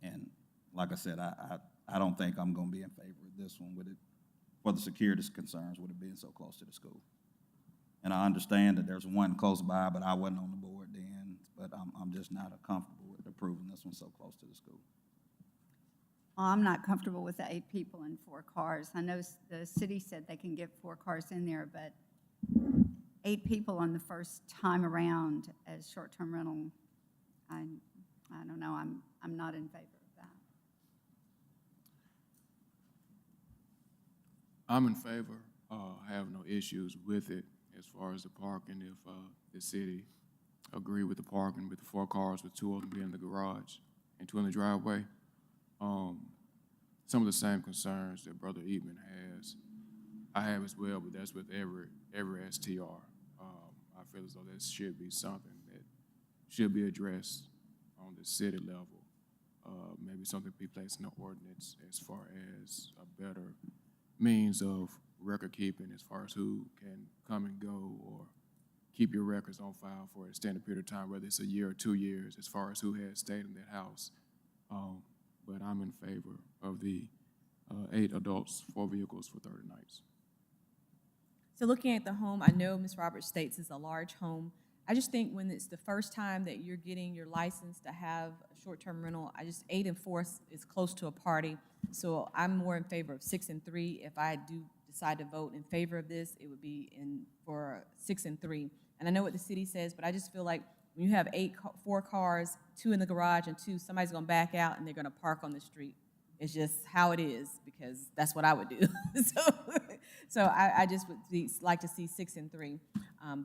E: And like I said, I don't think I'm going to be in favor of this one with it, for the security concerns with it being so close to the school. And I understand that there's one close by, but I wasn't on the board then. But I'm just not comfortable with approving this one so close to the school.
D: I'm not comfortable with the 8 people and 4 cars. I know the city said they can get 4 cars in there, but 8 people on the first time around as short-term rental, I don't know, I'm not in favor of that.
C: I'm in favor. I have no issues with it as far as the parking. If the city agree with the parking with the 4 cars, with 2 of them being in the garage and 2 in the driveway, some of the same concerns that Brother Eatman has, I have as well, but that's with every STR. I feel as though this should be something that should be addressed on the city level. Maybe something be placed in the ordinance as far as a better means of record keeping, as far as who can come and go or keep your records on file for an extended period of time, whether it's a year or 2 years, as far as who has stayed in that house. But I'm in favor of the 8 adults, 4 vehicles for 30 nights.
A: So looking at the home, I know Ms. Roberts states it's a large home. I just think when it's the first time that you're getting your license to have a short-term rental, 8 and 4 is close to a party. So I'm more in favor of 6 and 3 if I do decide to vote in favor of this, it would be for 6 and 3. And I know what the city says, but I just feel like when you have 4 cars, 2 in the garage and 2, somebody's gonna back out and they're gonna park on the street. It's just how it is, because that's what I would do. So I just would like to see 6 and 3.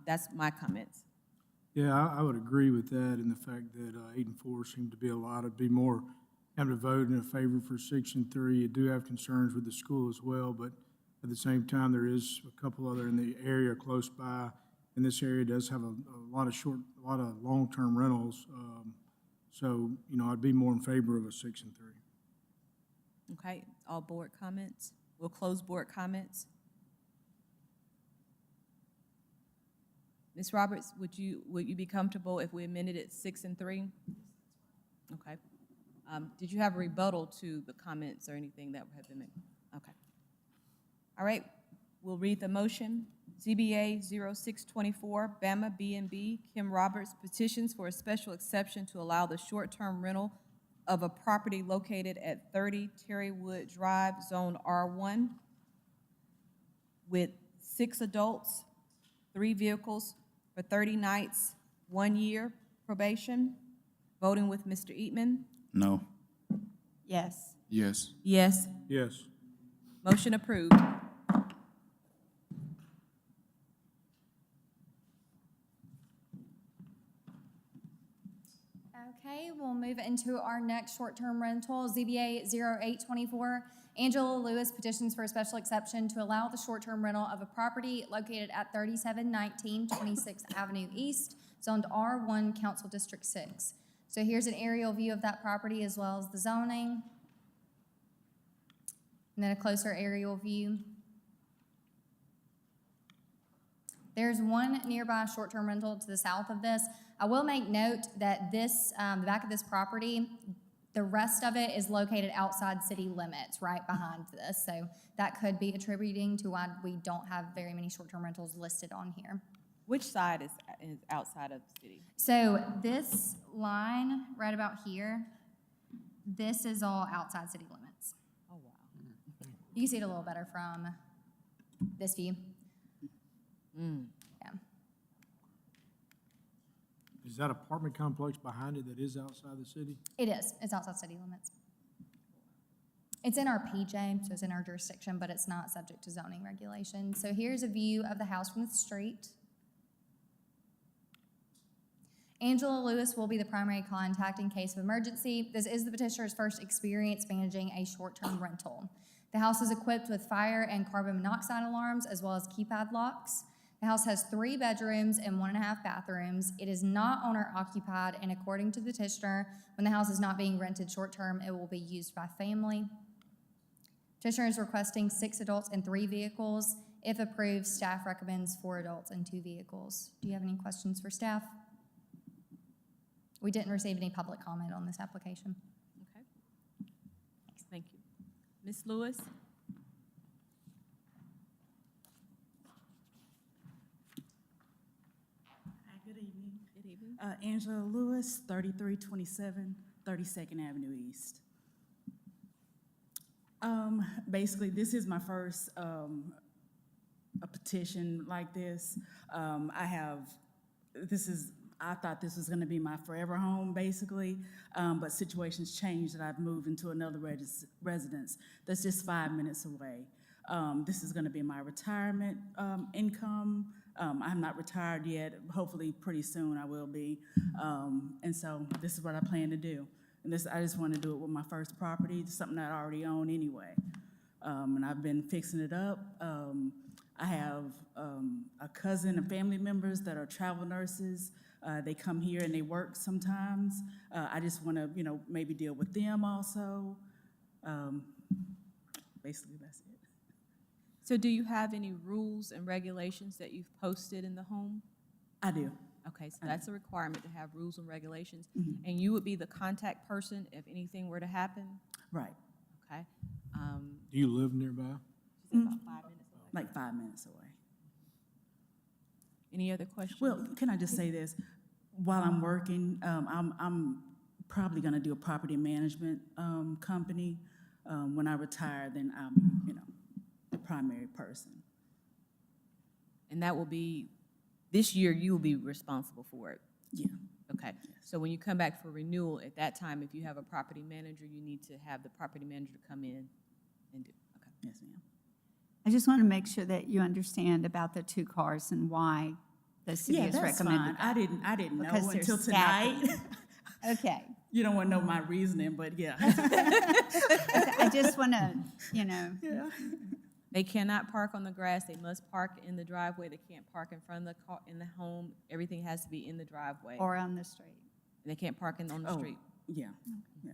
A: That's my comments.
H: Yeah, I would agree with that, and the fact that 8 and 4 seem to be be more having to vote in favor for 6 and 3. You do have concerns with the school as well, but at the same time, there is a couple other in the area close by, and this area does have a lot of long-term rentals. So, you know, I'd be more in favor of a 6 and 3.
A: Okay, all board comments? We'll close board comments. Ms. Roberts, would you be comfortable if we amended it 6 and 3? Okay. Did you have a rebuttal to the comments or anything that have been made? Okay. All right, we'll read the motion. ZBA 0624, Bama B&B, Kim Roberts, petitions for a special exception to allow the short-term rental of a property located at 30 Terrywood Drive, Zone R1, with 6 adults, 3 vehicles, for 30 nights, 1 year probation. Voting with Mr. Eatman.
E: No.
D: Yes.
C: Yes.
A: Yes.
H: Yes.
A: Motion approved.
F: Okay, we'll move into our next short-term rental, ZBA 0824. Angela Lewis petitions for a special exception to allow the short-term rental of a property located at 3719 26th Avenue East, zoned R1, Council District 6. So here's an aerial view of that property as well as the zoning. And then a closer aerial view. There's one nearby short-term rental to the south of this. I will make note that this, the back of this property, the rest of it is located outside city limits right behind this. So that could be attributing to why we don't have very many short-term rentals listed on here.
A: Which side is outside of the city?
F: So this line right about here, this is all outside city limits.
A: Oh, wow.
F: You can see it a little better from this view. Yeah.
H: Is that apartment complex behind it that is outside the city?
F: It is. It's outside city limits. It's in our PJ, so it's in our jurisdiction, but it's not subject to zoning regulations. So here's a view of the house from the street. Angela Lewis will be the primary contact in case of emergency. This is the petitioner's first experience managing a short-term rental. The house is equipped with fire and carbon monoxide alarms as well as keypad locks. The house has 3 bedrooms and 1.5 bathrooms. It is not owner-occupied, and according to the petitioner, when the house is not being rented short-term, it will be used by family. Petitioner is requesting 6 adults and 3 vehicles. If approved, staff recommends 4 adults and 2 vehicles. Do you have any questions for staff? We didn't receive any public comment on this application.
A: Okay. Thank you. Ms. Lewis?
O: Hi, good evening.
A: Good evening.
O: Angela Lewis, 3327 32nd Avenue East. Basically, this is my first a petition like this. I thought this was going to be my forever home, basically, but situations changed and I've moved into another residence that's just 5 minutes away. This is going to be my retirement income. I'm not retired yet. Hopefully, pretty soon I will be. And so this is what I plan to do. And I just want to do it with my first property, something that I already own anyway. And I've been fixing it up. I have a cousin and family members that are travel nurses. They come here and they work sometimes. I just want to, maybe deal with them also. Basically, that's it.
A: So do you have any rules and regulations that you've posted in the home?
O: I do.
A: Okay, so that's a requirement to have rules and regulations. And you would be the contact person if anything were to happen?
O: Right.
A: Okay.
H: Do you live nearby?
A: She said about 5 minutes away.
O: Like 5 minutes away.
A: Any other questions?
O: Well, can I just say this? While I'm working, I'm probably going to do a property management company. When I retire, then I'll, the primary person.
A: And that will be, this year, you will be responsible for it?
O: Yeah.
A: Okay, so when you come back for renewal, at that time, if you have a property manager, you need to have the property manager come in and do, okay.
O: Yes, ma'am.
D: I just want to make sure that you understand about the 2 cars and why the city
O: Yeah,
D: has
O: that's
D: recommended
O: fine.
D: that.
O: I didn't know
D: Because they're
O: until
D: stacking.
O: tonight.
D: Okay.
O: You don't want to know my reasoning, but yeah.
D: I just want to, you know,
O: Yeah.
A: They cannot park on the grass, they must park in the driveway, they can't park in front of the car, in the home, everything has to be in the driveway.
D: or on the street.
A: They can't park on the
O: Oh,
A: street.
O: yeah, yeah.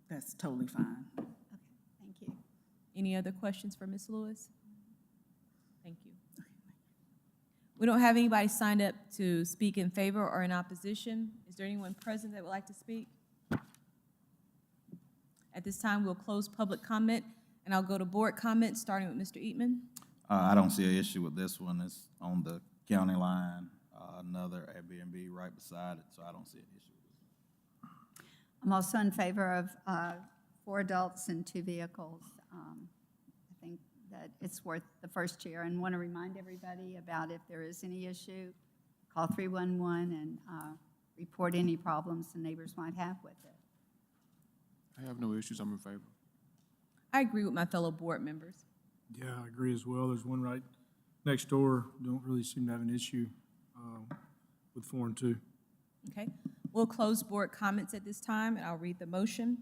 O: That's totally fine.
D: Okay, thank you.
A: Any other questions for Ms. Lewis? Thank you. We don't have anybody signed up to speak in favor or in opposition. Is there anyone present that would like to speak? At this time, we'll close public comment, and I'll go to board comment, starting with Mr. Eatman.
E: I don't see an issue with this one. It's on the county line, another Airbnb right beside it, so I don't see an issue with this.
D: I'm also in favor of 4 adults and 2 vehicles. I think that it's worth the first year, and want to remind everybody about if there is any issue, call 311 and report any problems the neighbors might have with it.
C: I have no issues, I'm in favor.
A: I agree with my fellow board members.
H: Yeah, I agree as well. There's one right next door, don't really seem to have an issue with 4 and 2.
A: Okay, we'll close board comments at this time, and I'll read the motion.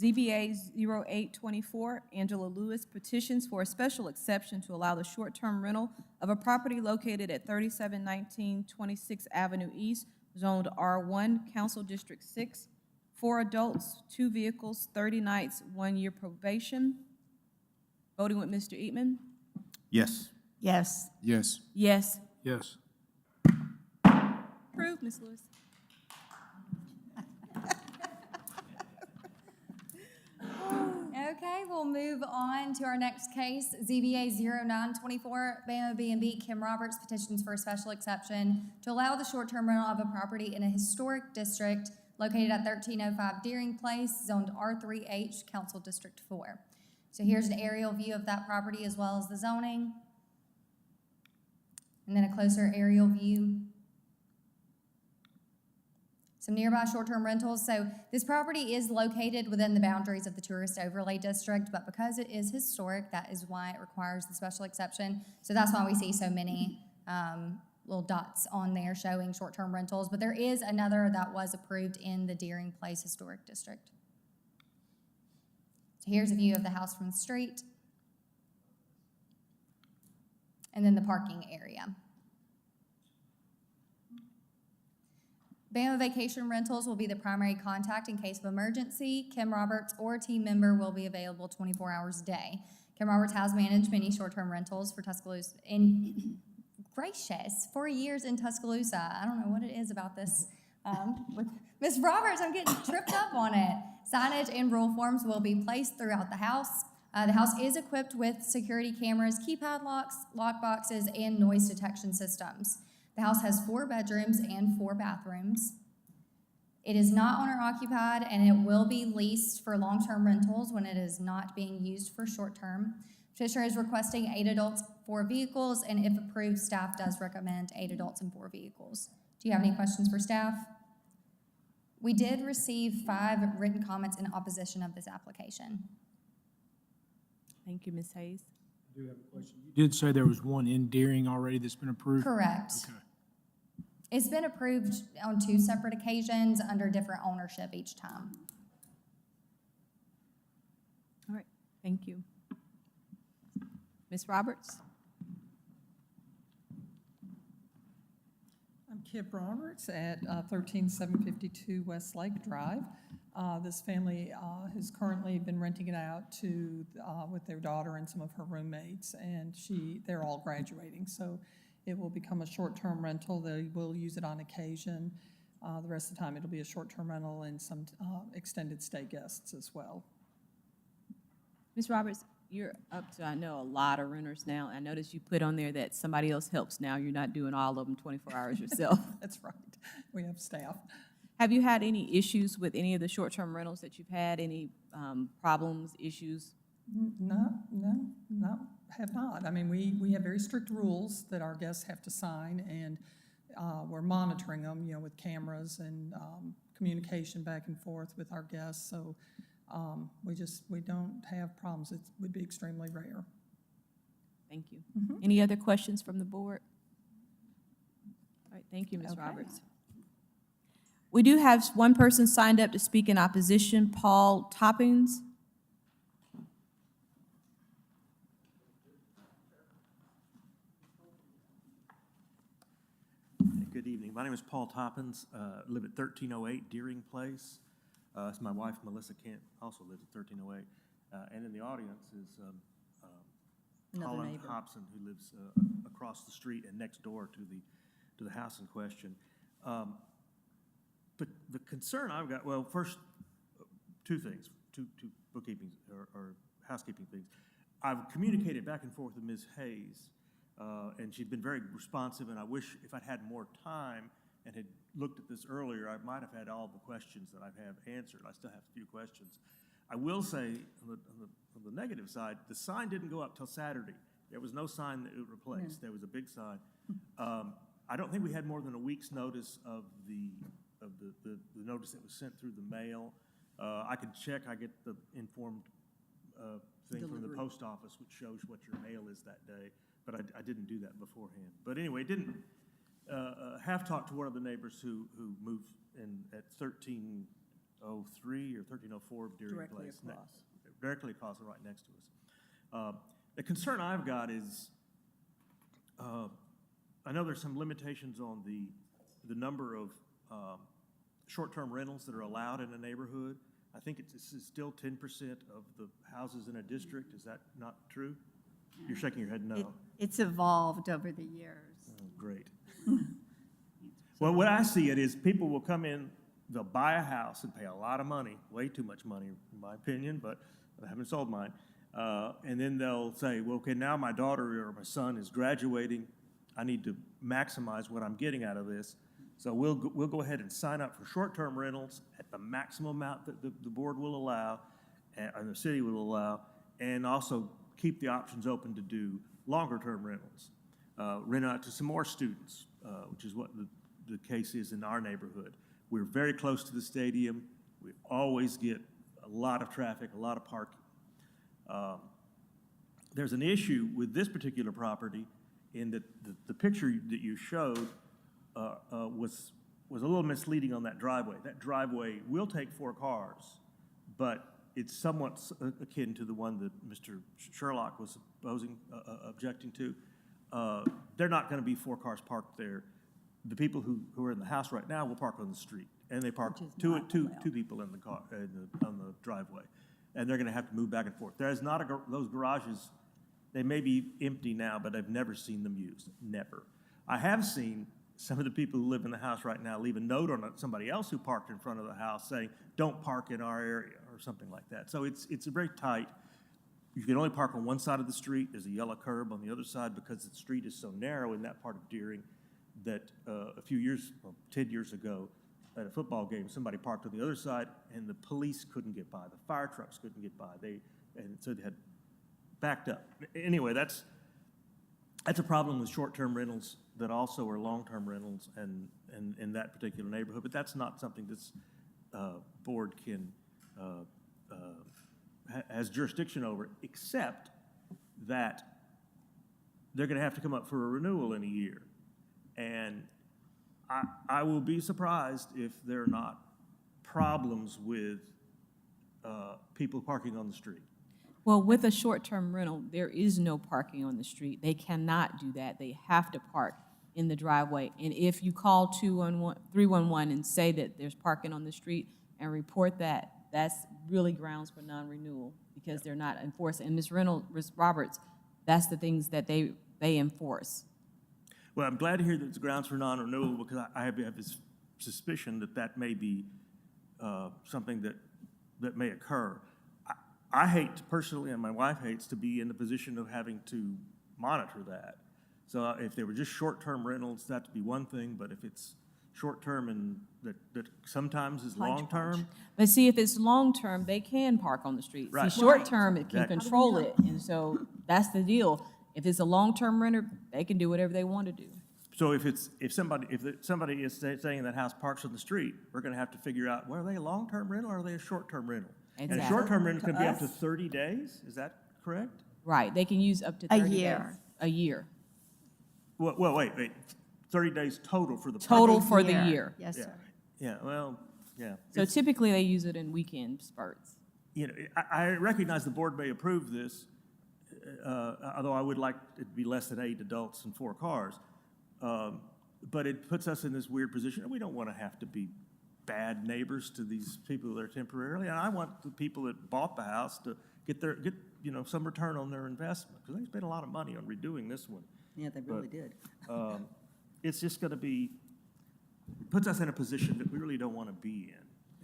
A: ZBA 0824, Angela Lewis petitions for a special exception to allow the short-term rental of a property located at 3719 26th Avenue East, zoned R1, Council District 6, 4 adults, 2 vehicles, 30 nights, 1 year probation. Voting with Mr. Eatman?
E: Yes.
D: Yes.
C: Yes.
A: Yes.
H: Yes.
A: Approved, Ms. Lewis.
F: Okay, we'll move on to our next case, ZBA 0924, Bama B&B, Kim Roberts petitions for a special exception to allow the short-term rental of a property in a historic district located at 1305 Deering Place, zoned R3H, Council District 4. So here's an aerial view of that property as well as the zoning. And then a closer aerial view. Some nearby short-term rentals. So this property is located within the boundaries of the tourist overlay district, but because it is historic, that is why it requires the special exception. So that's why we see so many little dots on there showing short-term rentals. But there is another that was approved in the Deering Place Historic District. So here's a view of the house from the street. And then the parking area. Bama Vacation Rentals will be the primary contact in case of emergency. Kim Roberts or a team member will be available 24 hours a day. Kim Roberts has managed many short-term rentals for Tuscaloosa. Gracious, 4 years in Tuscaloosa. I don't know what it is about this. With Ms. Roberts, I'm getting tripped up on it. Signage and rule forms will be placed throughout the house. The house is equipped with security cameras, keypad locks, lock boxes, and noise detection systems. The house has 4 bedrooms and 4 bathrooms. It is not owner-occupied, and it will be leased for long-term rentals when it is not being used for short-term. Petitioner is requesting 8 adults, 4 vehicles, and if approved, staff does recommend 8 adults and 4 vehicles. Do you have any questions for staff? We did receive 5 written comments in opposition of this application.
A: Thank you, Ms. Hayes.
H: I do have a question. You did say there was one in Deering already that's been approved?
F: Correct.
H: Okay.
F: It's been approved on 2 separate occasions under different ownership each time.
A: All right, thank you. Ms. Roberts?
M: I'm Kip Roberts at 13752 Westlake Drive. This family has currently been renting it out to with their daughter and some of her roommates, and they're all graduating, so it will become a short-term rental. They will use it on occasion. The rest of the time, it'll be a short-term rental and some extended stay guests as well.
A: Ms. Roberts, you're up to, I know, a lot of renters now. I noticed you put on there that somebody else helps now. You're not doing all of them 24 hours yourself.
M: That's right. We have staff.
A: Have you had any issues with any of the short-term rentals that you've had? Any problems, issues?
M: No. have not. I mean, we have very strict rules that our guests have to sign, and we're monitoring them, you know, with cameras and communication back and forth with our guests. So we don't have problems. It would be extremely rare.
A: Thank you. Any other questions from the board? All right, thank you, Ms.
D: Okay.
A: Roberts. We do have one person signed up to speak in opposition, Paul Toppings.
P: Good evening. My name is Paul Toppins. Live at 1308 Deering Place. My wife, Melissa Kent, also lives at 1308. And in the audience is Colin Hobson, who lives across the street and next door to the house in question. But the concern I've got, well, first, two things, two bookkeeping or housekeeping things. I've communicated back and forth with Ms. Hayes, and she's been very responsive, and I wish if I'd had more time and had looked at this earlier, I might have had all the questions that I have answered. I still have a few questions. I will say, on the negative side, the sign didn't go up till Saturday. There was no sign that it replaced. There was a big sign. I don't think we had more than a week's notice of the notice that was sent through the mail. I can check. I get the informed thing from the post office, which shows what your mail is that day. But I didn't do that beforehand. But anyway, didn't have talked to one of the neighbors who moved in at 1303 or 1304 Deering Place. Directly across and right next to us. The concern I've got is, I know there's some limitations on the number of short-term rentals that are allowed in a neighborhood. I think this is still 10% of the houses in a district. Is that not true? You're shaking your head no.
D: It's evolved over the years.
P: Oh, great. Well, what I see it is people will come in, they'll buy a house and pay a lot of money, way too much money in my opinion, but I haven't sold mine. And then they'll say, well, okay, now my daughter or my son is graduating. I need to maximize what I'm getting out of this. So we'll go ahead and sign up for short-term rentals at the maximum amount that the board will allow and the city will allow, and also keep the options open to do longer-term rentals. Rent out to some more students, which is what the case is in our neighborhood. We're very close to the stadium. We always get a lot of traffic, a lot of parking. There's an issue with this particular property in that the picture that you showed was a little misleading on that driveway. That driveway will take 4 cars, but it's somewhat akin to the one that Mr. Sherlock was objecting to. They're not going to be 4 cars parked there. The people who are in the house right now will park on the street, and they park two people in the car on the driveway, and they're going to have to move back and forth. There's not those garages. They may be empty now, but I've never seen them used. Never. I have seen some of the people who live in the house right now leave a note on somebody else who parked in front of the house saying, "Don't park in our area," or something like that. So it's very tight. You can only park on one side of the street. There's a yellow curb on the other side because the street is so narrow in that part of Deering that a few years, well, 10 years ago, at a football game, somebody parked on the other side and the police couldn't get by. The fire trucks couldn't get by. And so they had backed up. Anyway, that's a problem with short-term rentals that also are long-term rentals and in that particular neighborhood. But that's not something this board can has jurisdiction over, except that they're going to have to come up for a renewal in a year. And I will be surprised if there are not problems with people parking on the street.
A: Well, with a short-term rental, there is no parking on the street. They cannot do that. They have to park in the driveway. And if you call 311 and say that there's parking on the street and report that, that's really grounds for non-renewal because they're not enforcing. And Ms. Roberts, that's the things that they enforce.
P: Well, I'm glad to hear that it's grounds for non-renewal because I have this suspicion that may be something that may occur. I hate personally, and my wife hates, to be in the position of having to monitor that. So if they were just short-term rentals, that'd be one thing, but if it's short-term and that sometimes is long-term.
A: But see, if it's long-term, they can park on the street.
P: Right.
A: See, short-term, it can
P: Exactly.
A: control it, and so that's the deal. If it's a long-term renter, they can do whatever they want to do.
P: So if somebody is staying in that house, parks on the street, we're gonna have to figure out, well, are they a long-term rental or are they a short-term rental? And a
A: Exactly.
P: short-term rental can be up to 30 days, is that correct?
A: Right, they can use up to
D: A
A: 30 days.
D: year.
A: A year.
P: Well, wait, 30 days total for the.
A: Total
P: project?
A: for the year.
D: Yes,
P: Yeah.
D: sir.
P: Yeah, well, yeah.
A: So
P: It's-
A: typically, they use it in weekend spurts.
P: You know, I recognize the board may approve this, although I would like it to be less than 8 adults and 4 cars. But it puts us in this weird position, and we don't want to have to be bad neighbors to these people that are temporarily. And I want the people that bought the house to get some return on their investment, because they spent a lot of money on redoing this one.
Q: Yeah, they really did.
P: It's just going to be, puts us in a position that we really don't want to be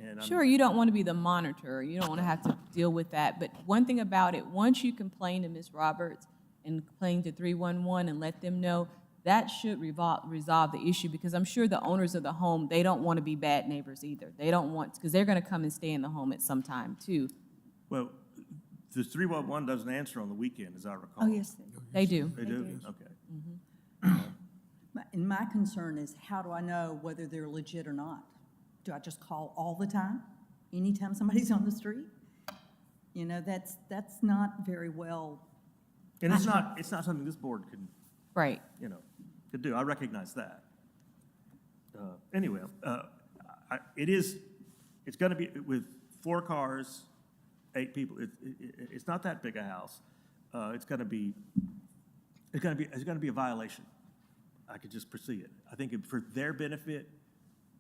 P: in. And
A: Sure, you don't want to be the monitor. You don't want to have to deal with that. But one thing about it, once you complain to Ms. Roberts and complain to 311 and let them know, that should resolve the issue, because I'm sure the owners of the home, they don't want to be bad neighbors either. They don't want, because they're going to come and stay in the home at some time too.
P: Well, the 311 doesn't answer on the weekend, as I recall.
Q: Oh, yes,
A: They do.
P: They do? Okay.
Q: and my concern is, how do I know whether they're legit or not? Do I just call all the time, anytime somebody's on the street? You know, that's not very well.
P: And it's not something this board could,
A: Right.
P: could do. I recognize that. Anyway, it's going to be with 4 cars, 8 people. It's not that big a house. It's going to be a violation. I could just foresee it. I think for their benefit,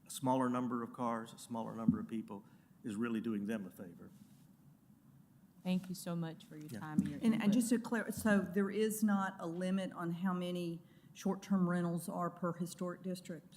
P: a smaller number of cars, a smaller number of people is really doing them a favor.
A: Thank you so much for your time and your
Q: And
A: input.
Q: just to clarify, so there is not a limit on how many short-term rentals are per historic district?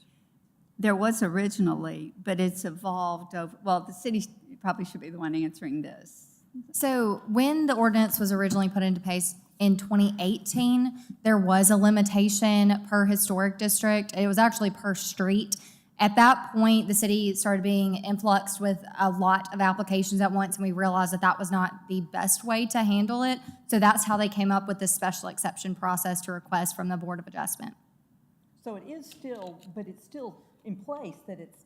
D: There was originally, but it's evolved over, well, the city probably should be the one answering this.
F: So when the ordinance was originally put into place in 2018, there was a limitation per historic district. It was actually per street. At that point, the city started being influxed with a lot of applications at once, and we realized that that was not the best way to handle it. So that's how they came up with this special exception process to request from the Board of Adjustment.
Q: So it is still, but it's still in place that it's.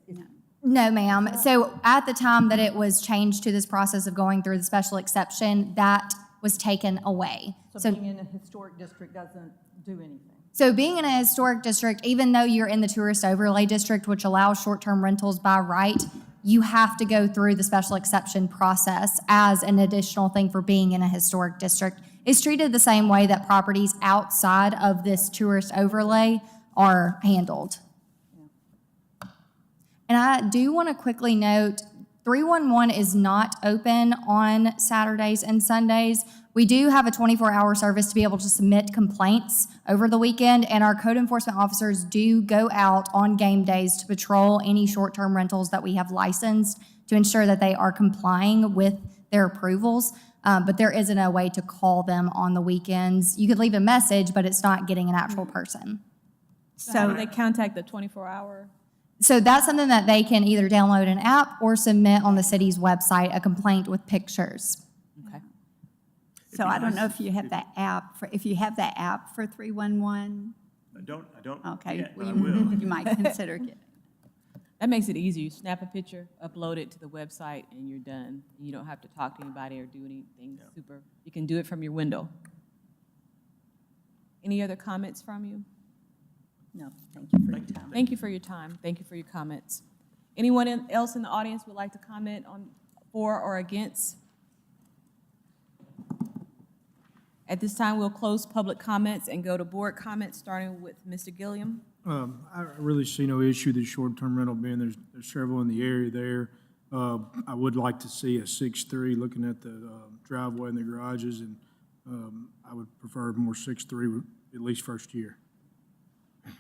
F: No, ma'am. So at the time that it was changed to this process of going through the special exception, that was taken away.
Q: So being in a historic district doesn't do anything.
F: So being in a historic district, even though you're in the tourist overlay district, which allows short-term rentals by right, you have to go through the special exception process as an additional thing for being in a historic district. It's treated the same way that properties outside of this tourist overlay are handled. And I do want to quickly note, 311 is not open on Saturdays and Sundays. We do have a 24-hour service to be able to submit complaints over the weekend, and our code enforcement officers do go out on game days to patrol any short-term rentals that we have licensed to ensure that they are complying with their approvals. But there isn't a way to call them on the weekends. You could leave a message, but it's not getting an actual person.
A: So how do they contact the 24-hour?
F: So that's something that they can either download an app or submit on the city's website a complaint with pictures.
A: Okay.
D: So I don't know if you have that app, if you have that app for 311.
P: I don't
D: Okay,
P: yet, but
D: well,
P: I will.
D: you might consider getting.
A: That makes it easy. You snap a picture, upload it to the website, and you're done. You don't have to talk to anybody or do anything super. You can do it from your window. Any other comments from you?
Q: No, thank you for your time.
A: Thank you for your time. Thank you for your comments. Anyone else in the audience would like to comment on for or against? At this time, we'll close public comments and go to board comments, starting with Mr. Gilliam.
H: I really see no issue with short-term rental being, there's several in the area there. I would like to see a 6-3 looking at the driveway and the garages, and I would prefer more 6-3 at least first year.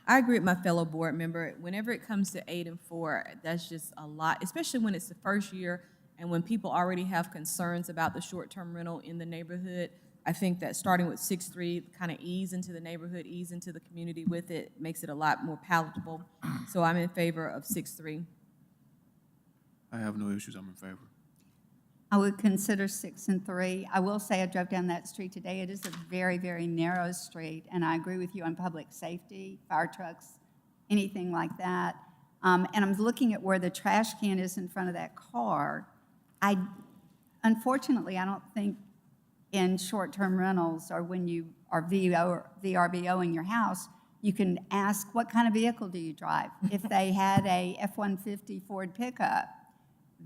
A: I agree with my fellow board member. Whenever it comes to 8 and 4, that's just a lot, especially when it's the first year and when people already have concerns about the short-term rental in the neighborhood. I think that starting with 6-3, kind of ease into the neighborhood, ease into the community with it, makes it a lot more palatable. So I'm in favor of 6-3.
C: I have no issues. I'm in favor.
D: I would consider 6 and 3. I will say I drove down that street today. It is a very, very narrow street, and I agree with you on public safety, fire trucks, anything like that. And I'm looking at where the trash can is in front of that car. Unfortunately, I don't think in short-term rentals or when you are VRBOing your house, you can ask, what kind of vehicle do you drive? If they had a F-150 Ford pickup,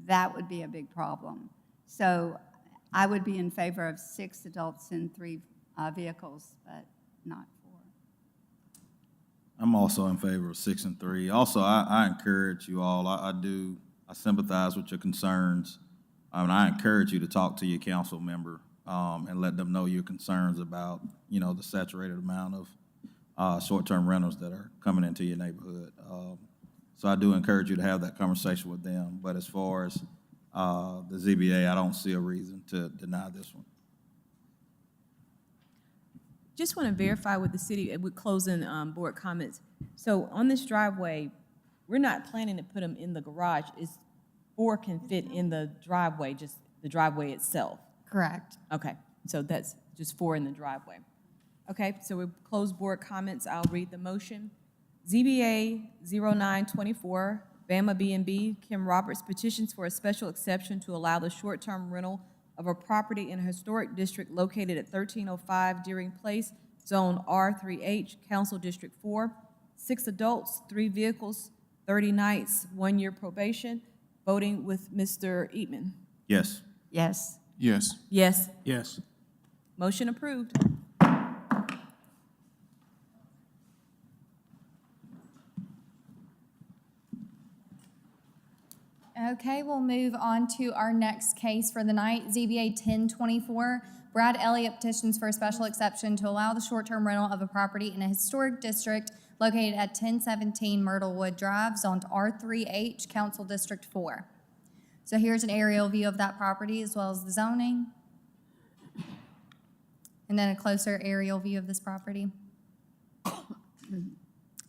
D: that would be a big problem. So I would be in favor of 6 adults and 3 vehicles, but not 4.
E: I'm also in favor of 6 and 3. Also, I encourage you all, I sympathize with your concerns. I encourage you to talk to your council member and let them know your concerns about, the saturated amount of short-term rentals that are coming into your neighborhood. So I do encourage you to have that conversation with them. But as far as the ZBA, I don't see a reason to deny this one.
A: Just want to verify with the city, with closing board comments. So on this driveway, we're not planning to put them in the garage. 4 can fit in the driveway, just the driveway itself.
F: Correct.
A: Okay, so that's just 4 in the driveway. Okay, so we've closed board comments. I'll read the motion. ZBA 0924, Bama B&B, Kim Roberts petitions for a special exception to allow the short-term rental of a property in a historic district located at 1305 Deering Place, Zone R3H, Council District 4. 6 adults, 3 vehicles, 30 nights, 1 year probation. Voting with Mr. Eatman.
E: Yes.
D: Yes.
C: Yes.
A: Yes.
H: Yes.
A: Motion approved.
F: Okay, we'll move on to our next case for the night, ZBA 1024. Brad Elliott petitions for a special exception to allow the short-term rental of a property in a historic district located at 1017 Myrtlewood Drive, zoned R3H, Council District 4. So here's an aerial view of that property as well as the zoning. And then a closer aerial view of this property.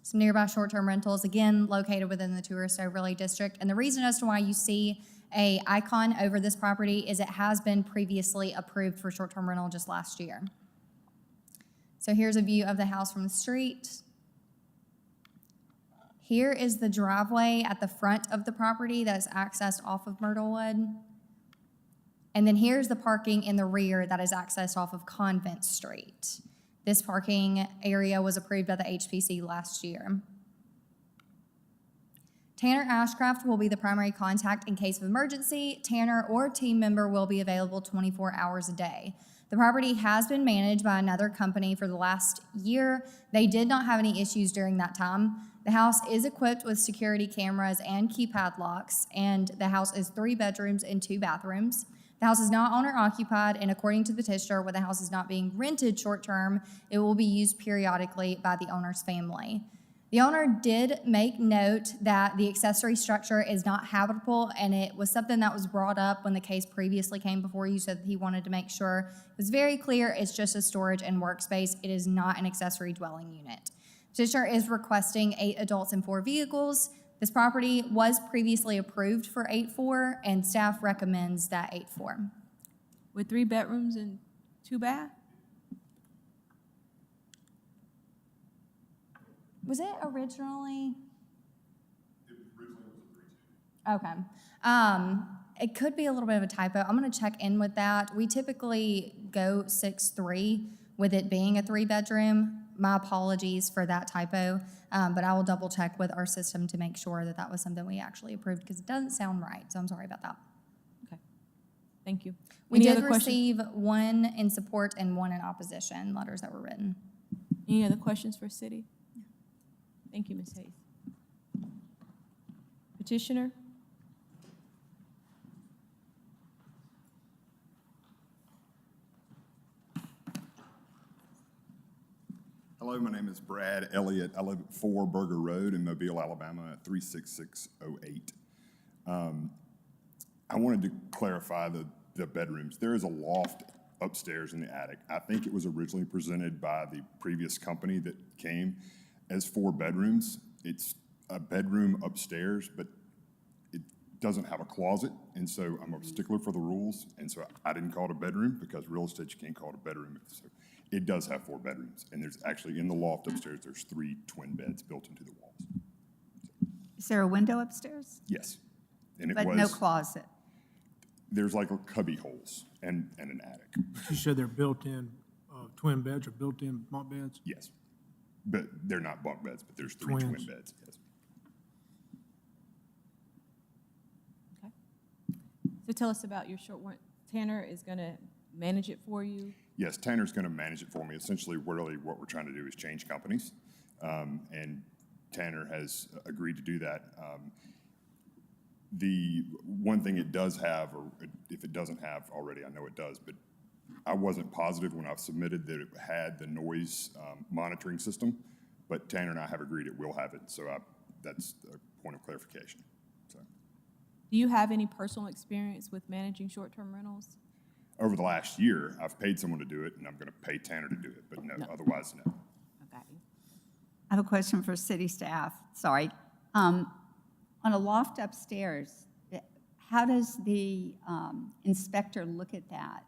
F: Some nearby short-term rentals, again, located within the tourist overlay district. And the reason as to why you see an icon over this property is it has been previously approved for short-term rental just last year. So here's a view of the house from the street. Here is the driveway at the front of the property that is accessed off of Myrtlewood. And then here's the parking in the rear that is accessed off of Convent Street. This parking area was approved by the HPC last year. Tanner Ashcraft will be the primary contact in case of emergency. Tanner or a team member will be available 24 hours a day. The property has been managed by another company for the last year. They did not have any issues during that time. The house is equipped with security cameras and keypad locks, and the house is 3 bedrooms and 2 bathrooms. The house is not owner occupied, and according to the petitioner, when the house is not being rented short-term, it will be used periodically by the owner's family. The owner did make note that the accessory structure is not habitable, and it was something that was brought up when the case previously came before you, so that he wanted to make sure it was very clear it's just a storage and workspace. It is not an accessory dwelling unit. Petitioner is requesting 8 adults and 4 vehicles. This property was previously approved for 8-4, and staff recommends that 8-4.
A: With 3 bedrooms and 2 baths?
F: Was it originally? Okay. It could be a little bit of a typo. I'm going to check in with that. We typically go 6-3 with it being a 3-bedroom. My apologies for that typo, but I will double check with our system to make sure that that was something we actually approved, because it doesn't sound right, so I'm sorry about that.
A: Okay. Thank you.
F: We
A: Any
F: did
A: other questions?
F: receive 1 in support and 1 in opposition, letters that were written.
A: Any other questions for city? Thank you, Ms. Hayes. Petitioner?
R: Hello, my name is Brad Elliott. I live at 4 Burger Road in Mobile, Alabama at 36608. I wanted to clarify the bedrooms. There is a loft upstairs in the attic. I think it was originally presented by the previous company that came as 4 bedrooms. It's a bedroom upstairs, but doesn't have a closet, and so I'm a stickler for the rules, and so I didn't call it a bedroom, because real estate, you can't call it a bedroom. So it does have 4 bedrooms, and there's actually, in the loft upstairs, there's 3 twin beds built into the walls.
D: Is there a window upstairs?
R: Yes. And it
D: But no
R: was,
D: closet?
R: there's like cubby holes and an attic.
H: You said they're built-in twin beds or built-in bunk beds?
R: Yes. But they're not bunk beds, but there's 3
H: Twins.
R: twin beds, yes.
A: Okay. So tell us about your short warrant. Tanner is going to manage it for you?
R: Yes, Tanner's going to manage it for me. Essentially, really, what we're trying to do is change companies, and Tanner has agreed to do that. The one thing it does have, or if it doesn't have already, I know it does, but I wasn't positive when I submitted that it had the noise monitoring system, but Tanner and I have agreed it will have it, so that's a point of clarification. So,
A: Do you have any personal experience with managing short-term rentals?
R: over the last year, I've paid someone to do it, and I'm going to pay Tanner to do it, but no, otherwise, no.
A: Okay.
D: I have a question for city staff, sorry. On a loft upstairs, how does the inspector look at that?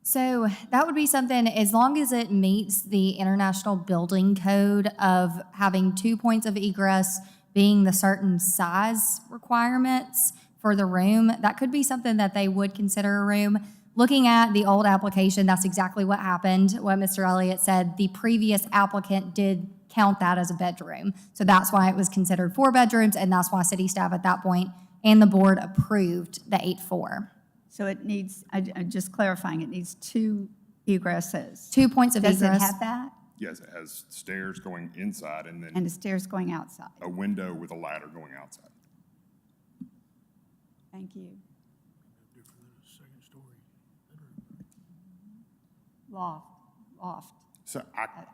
F: So that would be something, as long as it meets the International Building Code of having 2 points of egress being the certain size requirements for the room, that could be something that they would consider a room. Looking at the old application, that's exactly what happened. What Mr. Elliott said, the previous applicant did count that as a bedroom. So that's why it was considered 4 bedrooms, and that's why city staff at that point and the board approved the 8-4.
D: So it needs, I'm just clarifying, it needs 2 egresses.
F: 2 points of
D: Does
F: egress.
D: it have that?
R: Yes, it has stairs going inside and then
D: And the stairs going outside?
R: a window with a ladder going outside.
D: Thank you.
H: Different than a second-story bedroom.
D: Loft.
R: So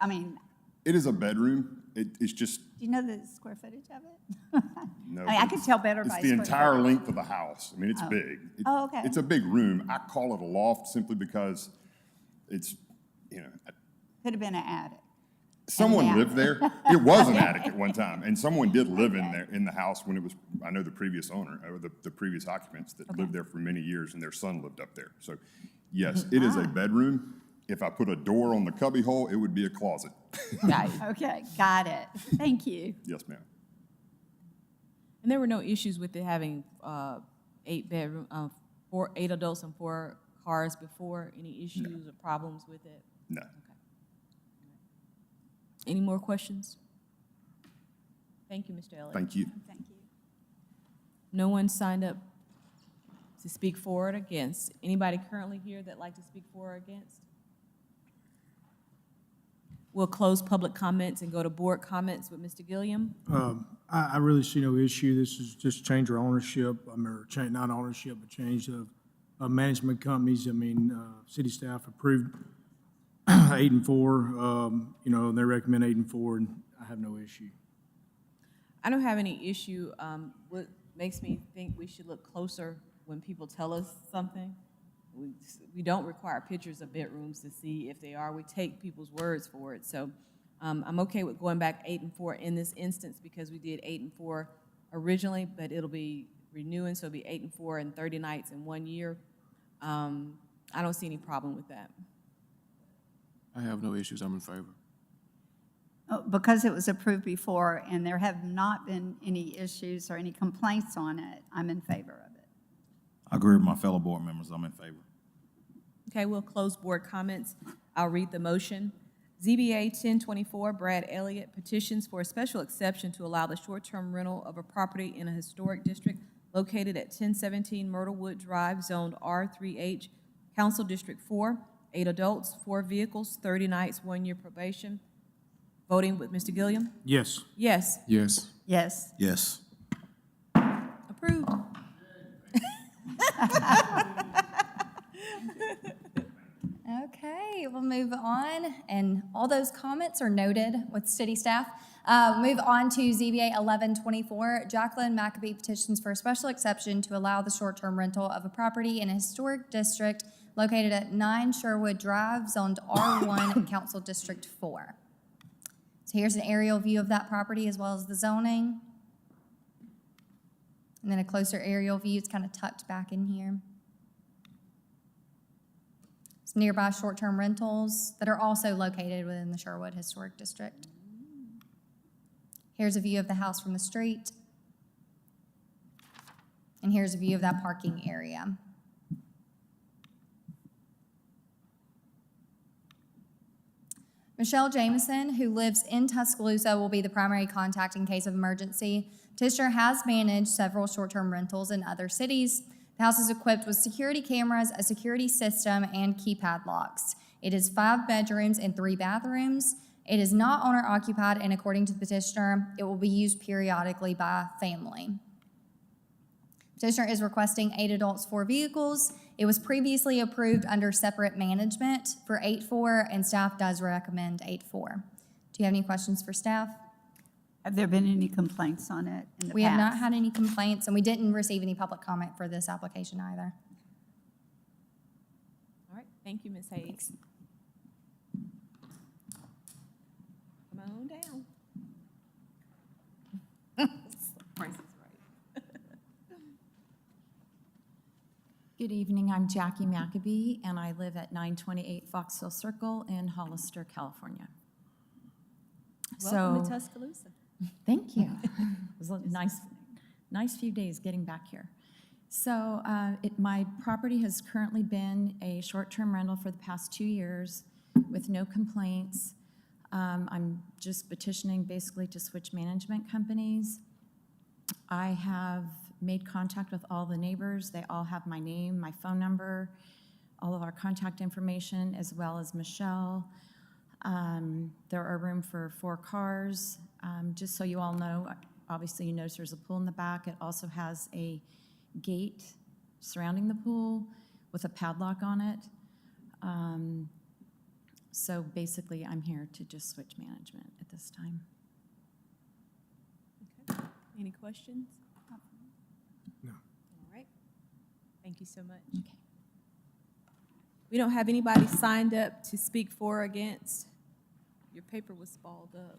D: I mean,
R: it is a bedroom. It's just,
D: do you know the square footage of it?
R: no.
D: I mean, I could tell better by
R: It's the
D: square
R: entire
D: footage.
R: length of the house. I mean, it's big.
D: Oh, okay.
R: It's a big room. I call it a loft simply because it's,
D: Could have been an attic.
R: someone
D: attic.
R: lived there. It was an attic at one time, and someone did live in there, in the house when it was, I know the previous owner, or the previous occupants that lived there for many years, and their son lived up there. So, yes, it is a bedroom. If I put a door on the cubby hole, it would be a closet.
D: Okay, got it. Thank you.
R: Yes, ma'am.
A: And there were no issues with it having 8 adults and 4 cars before? Any issues or problems with it?
R: No.
A: Any more questions? Thank you, Mr. Elliott.
R: Thank you.
D: Thank you.
A: No one signed up to speak for or against. Anybody currently here that'd like to speak for or against? We'll close public comments and go to board comments with Mr. Gilliam.
H: I really see no issue. This is just change of ownership, or change, not ownership, but change of management companies. I mean, city staff approved 8 and 4, they recommend 8 and 4, and I have no issue.
A: I don't have any issue. What makes me think we should look closer when people tell us something? We don't require pictures of bedrooms to see if they are. We take people's words for it. So I'm okay with going back 8 and 4 in this instance because we did 8 and 4 originally, but it'll be renewing, so it'll be 8 and 4 and 30 nights in 1 year. I don't see any problem with that.
C: I have no issues. I'm in favor.
D: Because it was approved before and there have not been any issues or any complaints on it, I'm in favor of it.
E: I agree with my fellow board members. I'm in favor.
A: Okay, we'll close board comments. I'll read the motion. ZBA 1024, Brad Elliott, petitions for a special exception to allow the short-term rental of a property in a historic district located at 1017 Myrtlewood Drive, zoned R3H, Council District 4, 8 adults, 4 vehicles, 30 nights, 1 year probation. Voting with Mr. Gilliam?
H: Yes.
A: Yes.
C: Yes.
D: Yes.
E: Yes.
A: Approved.
F: Okay, we'll move on, and all those comments are noted with city staff. Move on to ZBA 1124. Jacqueline McAbee petitions for a special exception to allow the short-term rental of a property in a historic district located at 9 Sherwood Drive, zoned R1, Council District 4. So here's an aerial view of that property as well as the zoning. And then a closer aerial view, it's kind of tucked back in here. Some nearby short-term rentals that are also located within the Sherwood Historic District. Here's a view of the house from the street. And here's a view of that parking area. Michelle Jameson, who lives in Tuscaloosa, will be the primary contact in case of emergency. Petitioner has managed several short-term rentals in other cities. The house is equipped with security cameras, a security system, and keypad locks. It is 5 bedrooms and 3 bathrooms. It is not owner-occupied, and according to the petitioner, it will be used periodically by family. Petitioner is requesting 8 adults, 4 vehicles. It was previously approved under separate management for 8-4, and staff does recommend 8-4. Do you have any questions for staff?
D: Have there been any complaints on it in the past?
F: We have not had any complaints, and we didn't receive any public comment for this application either.
A: All right, thank you, Ms. Hayes. Come on down. Price is right.
S: Good evening, I'm Jackie Maccabee, and I live at 928 Foxhill Circle in Hollister, California.
A: Welcome to Tuscaloosa.
S: Thank you. It was a nice few days getting back here. So my property has currently been a short-term rental for the past 2 years with no complaints. I'm just petitioning basically to switch management companies. I have made contact with all the neighbors. They all have my name, my phone number, all of our contact information, as well as Michelle. There are room for 4 cars. Just so you all know, obviously you notice there's a pool in the back. It also has a gate surrounding the pool with a padlock on it. So basically, I'm here to just switch management at this time.
A: Okay. Any questions?
H: No.
A: All right. Thank you so much.
S: Okay.
A: We don't have anybody signed up to speak for or against. Your paper was balled up.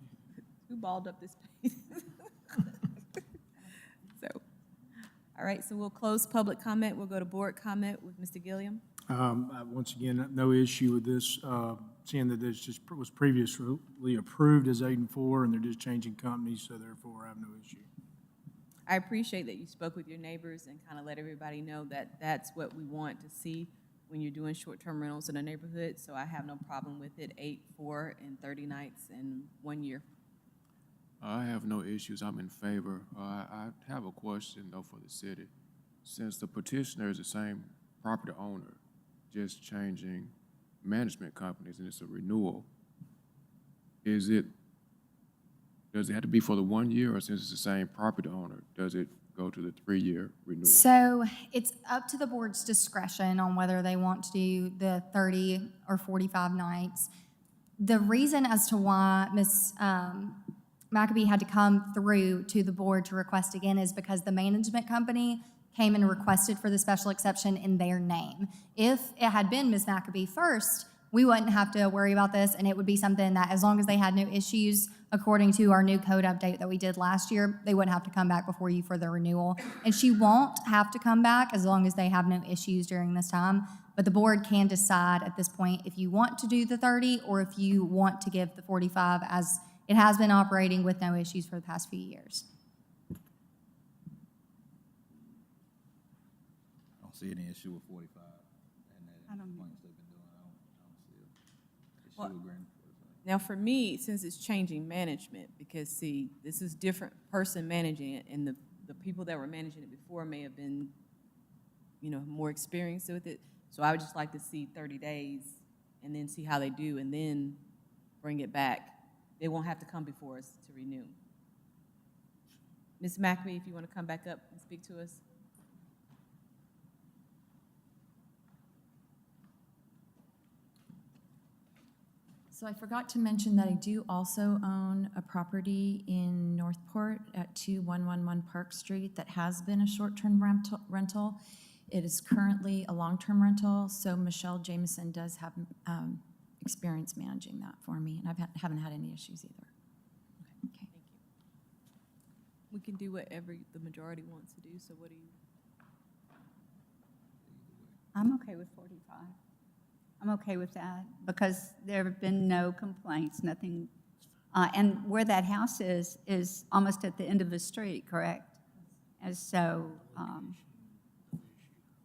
A: Who balled up this page? So, all right, so we'll close public comment. We'll go to board comment with Mr. Gilliam.
H: Once again, no issue with this, seeing that this just was previously approved as 8-4, and they're just changing companies, so therefore I have no issue.
A: I appreciate that you spoke with your neighbors and kind of let everybody know that that's what we want to see when you're doing short-term rentals in a neighborhood, so I have no problem with it, 8-4 and 30 nights in 1 year.
C: I have no issues. I'm in favor. I have a question, though, for the city. Since the petitioner is the same property owner, just changing management companies, and it's a renewal, does it have to be for the 1 year, or since it's the same property owner, does it go to the 3-year renewal?
F: So it's up to the board's discretion on whether they want to do the 30 or 45 nights. The reason as to why Ms. Maccabee had to come through to the board to request again is because the management company came and requested for the special exception in their name. If it had been Ms. Maccabee first, we wouldn't have to worry about this, and it would be something that as long as they had no issues, according to our new code update that we did last year, they wouldn't have to come back before you for the renewal. And she won't have to come back as long as they have no issues during this time. But the board can decide at this point if you want to do the 30 or if you want to give the 45, as it has been operating with no issues for the past few years.
E: I don't see any issue with 45 and the complaints they've been doing. I don't see an issue
A: Well,
E: with granting 45.
A: Now, for me, since it's changing management, because see, this is different person managing it, and the people that were managing it before may have been, more experienced with it. So I would just like to see 30 days and then see how they do, and then bring it back. They won't have to come before us to renew. Ms. Maccabee, if you want to come back up and speak to us.
S: So I forgot to mention that I do also own a property in Northport at 2111 Park Street that has been a short-term rental. It is currently a long-term rental, so Michelle Jameson does have experience managing that for me, and I haven't had any issues either.
A: Okay, thank you. We can do whatever the majority wants to do, so what do you?
D: I'm okay with 45. I'm okay with that, because there have been no complaints, nothing. And where that house is almost at the end of the street, correct? And so,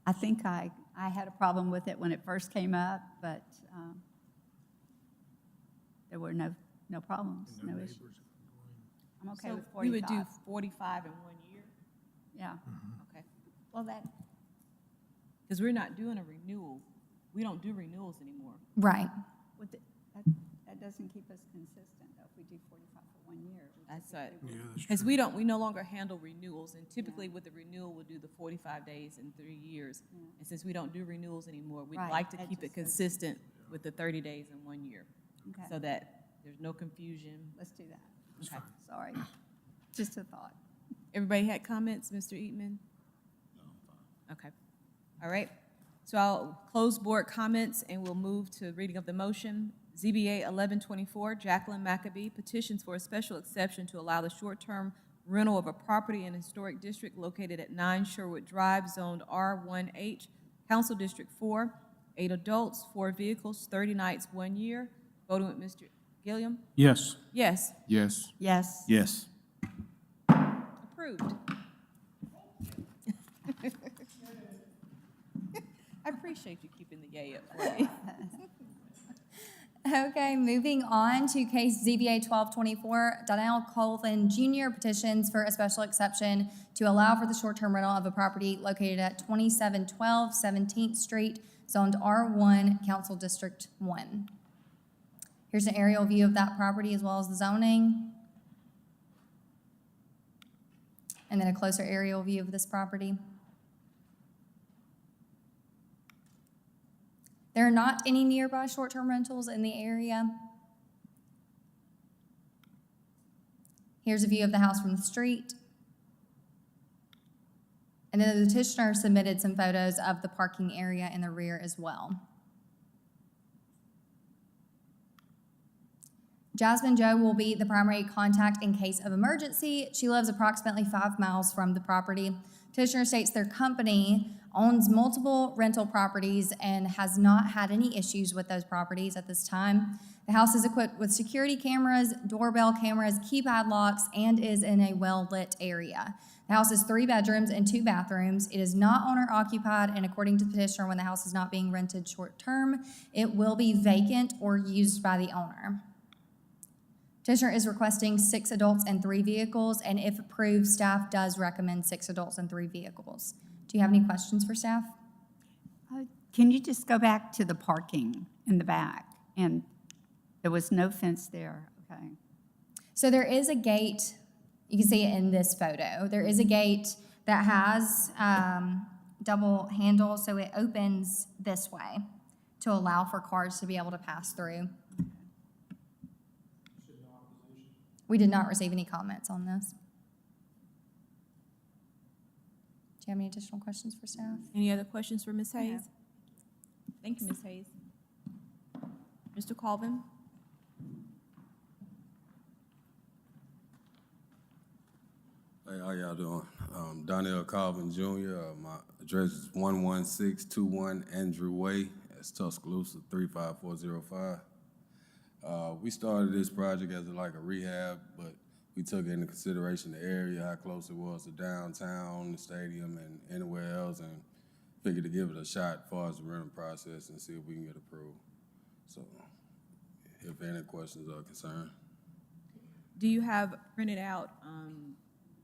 D: I think I had a problem with it when it first came up, but there were no problems, no issues. I'm okay
A: So
D: with 45.
A: we would do 45 in 1 year?
D: Yeah.
A: Okay.
D: Well, that,
A: Because we're not doing a renewal. We don't do renewals anymore.
F: Right.
D: that doesn't keep us consistent, though, if we do 45 for 1 year.
A: That's right.
H: Yeah, that's
A: Because
H: true.
A: we no longer handle renewals, and typically with the renewal, we'll do the 45 days in 3 years. And since we don't do renewals anymore, we'd
D: Right,
A: like to
D: that
A: keep it
D: just doesn't-
A: consistent with the 30 days in 1 year,
D: Okay.
A: so that there's no confusion.
D: Let's do that.
A: Okay.
D: Sorry. Just a thought.
A: Everybody had comments, Mr. Eatman? Okay. All right. So I'll close board comments and we'll move to reading of the motion. ZBA 1124, Jacqueline Maccabee, petitions for a special exception to allow the short-term rental of a property in a historic district located at 9 Sherwood Drive, zoned R1H, Council District 4, 8 adults, 4 vehicles, 30 nights, 1 year. Voting with Mr. Gilliam?
H: Yes.
A: Yes.
C: Yes.
D: Yes.
E: Yes.
A: Approved. I appreciate you keeping the yay up for me.
F: Okay, moving on to case ZBA 1224, Donnell Colvin Jr. petitions for a special exception to allow for the short-term rental of a property located at 2712 17th Street, zoned R1, Council District 1. Here's an aerial view of that property as well as the zoning. And then a closer aerial view of this property. There are not any nearby short-term rentals in the area. Here's a view of the house from the street. And then the petitioner submitted some photos of the parking area in the rear as well. Jasmine Joe will be the primary contact in case of emergency. She lives approximately 5 miles from the property. Petitioner states their company owns multiple rental properties and has not had any issues with those properties at this time. The house is equipped with security cameras, doorbell cameras, keypad locks, and is in a well-lit area. The house is 3 bedrooms and 2 bathrooms. It is not owner-occupied, and according to petitioner, when the house is not being rented short-term, it will be vacant or used by the owner. Petitioner is requesting 6 adults and 3 vehicles, and if approved, staff does recommend 6 adults and 3 vehicles. Do you have any questions for staff?
D: Can you just go back to the parking in the back? And there was no fence there, okay?
F: So there is a gate, you can see it in this photo. There is a gate that has double handles, so it opens this way to allow for cars to be able to pass through. We did not receive any comments on this. Do you have any additional questions for staff?
A: Any other questions for Ms. Hayes? Thank you, Ms. Hayes. Mr. Colvin?
T: Hey, how y'all doing? Donnell Calvin Jr. My address is 11621 Andrew Way. That's Tuscaloosa 35405. We started this project as like a rehab, but we took into consideration the area, how close it was to downtown, the stadium, and anywhere else, and figured to give it a shot as far as the rental process and see if we can get approved. So, if any questions or concerns.
A: Do you have printed out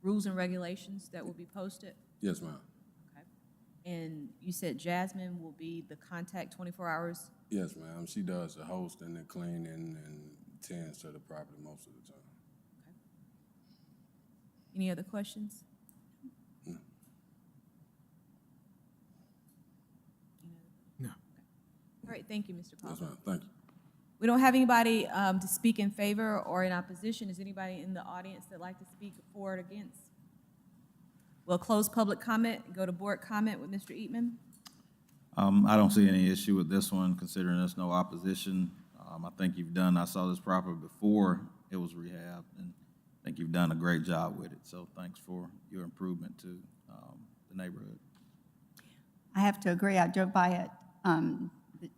A: rules and regulations that will be posted?
T: Yes, ma'am.
A: Okay. And you said Jasmine will be the contact 24 hours?
T: Yes, ma'am. She does the hosting, the cleaning, and tends to the property most of the time.
A: Any other questions?
H: No.
A: All right, thank you, Mr.
T: Yes,
A: Colvin.
T: ma'am. Thank you.
A: We don't have anybody to speak in favor or in opposition. Is anybody in the audience that'd like to speak for or against? We'll close public comment and go to board comment with Mr. Eatman.
E: I don't see any issue with this one, considering there's no opposition. I think I saw this property before it was rehabbed, and think you've done a great job with it, so thanks for your improvement to the neighborhood.
D: I have to agree. I drove by it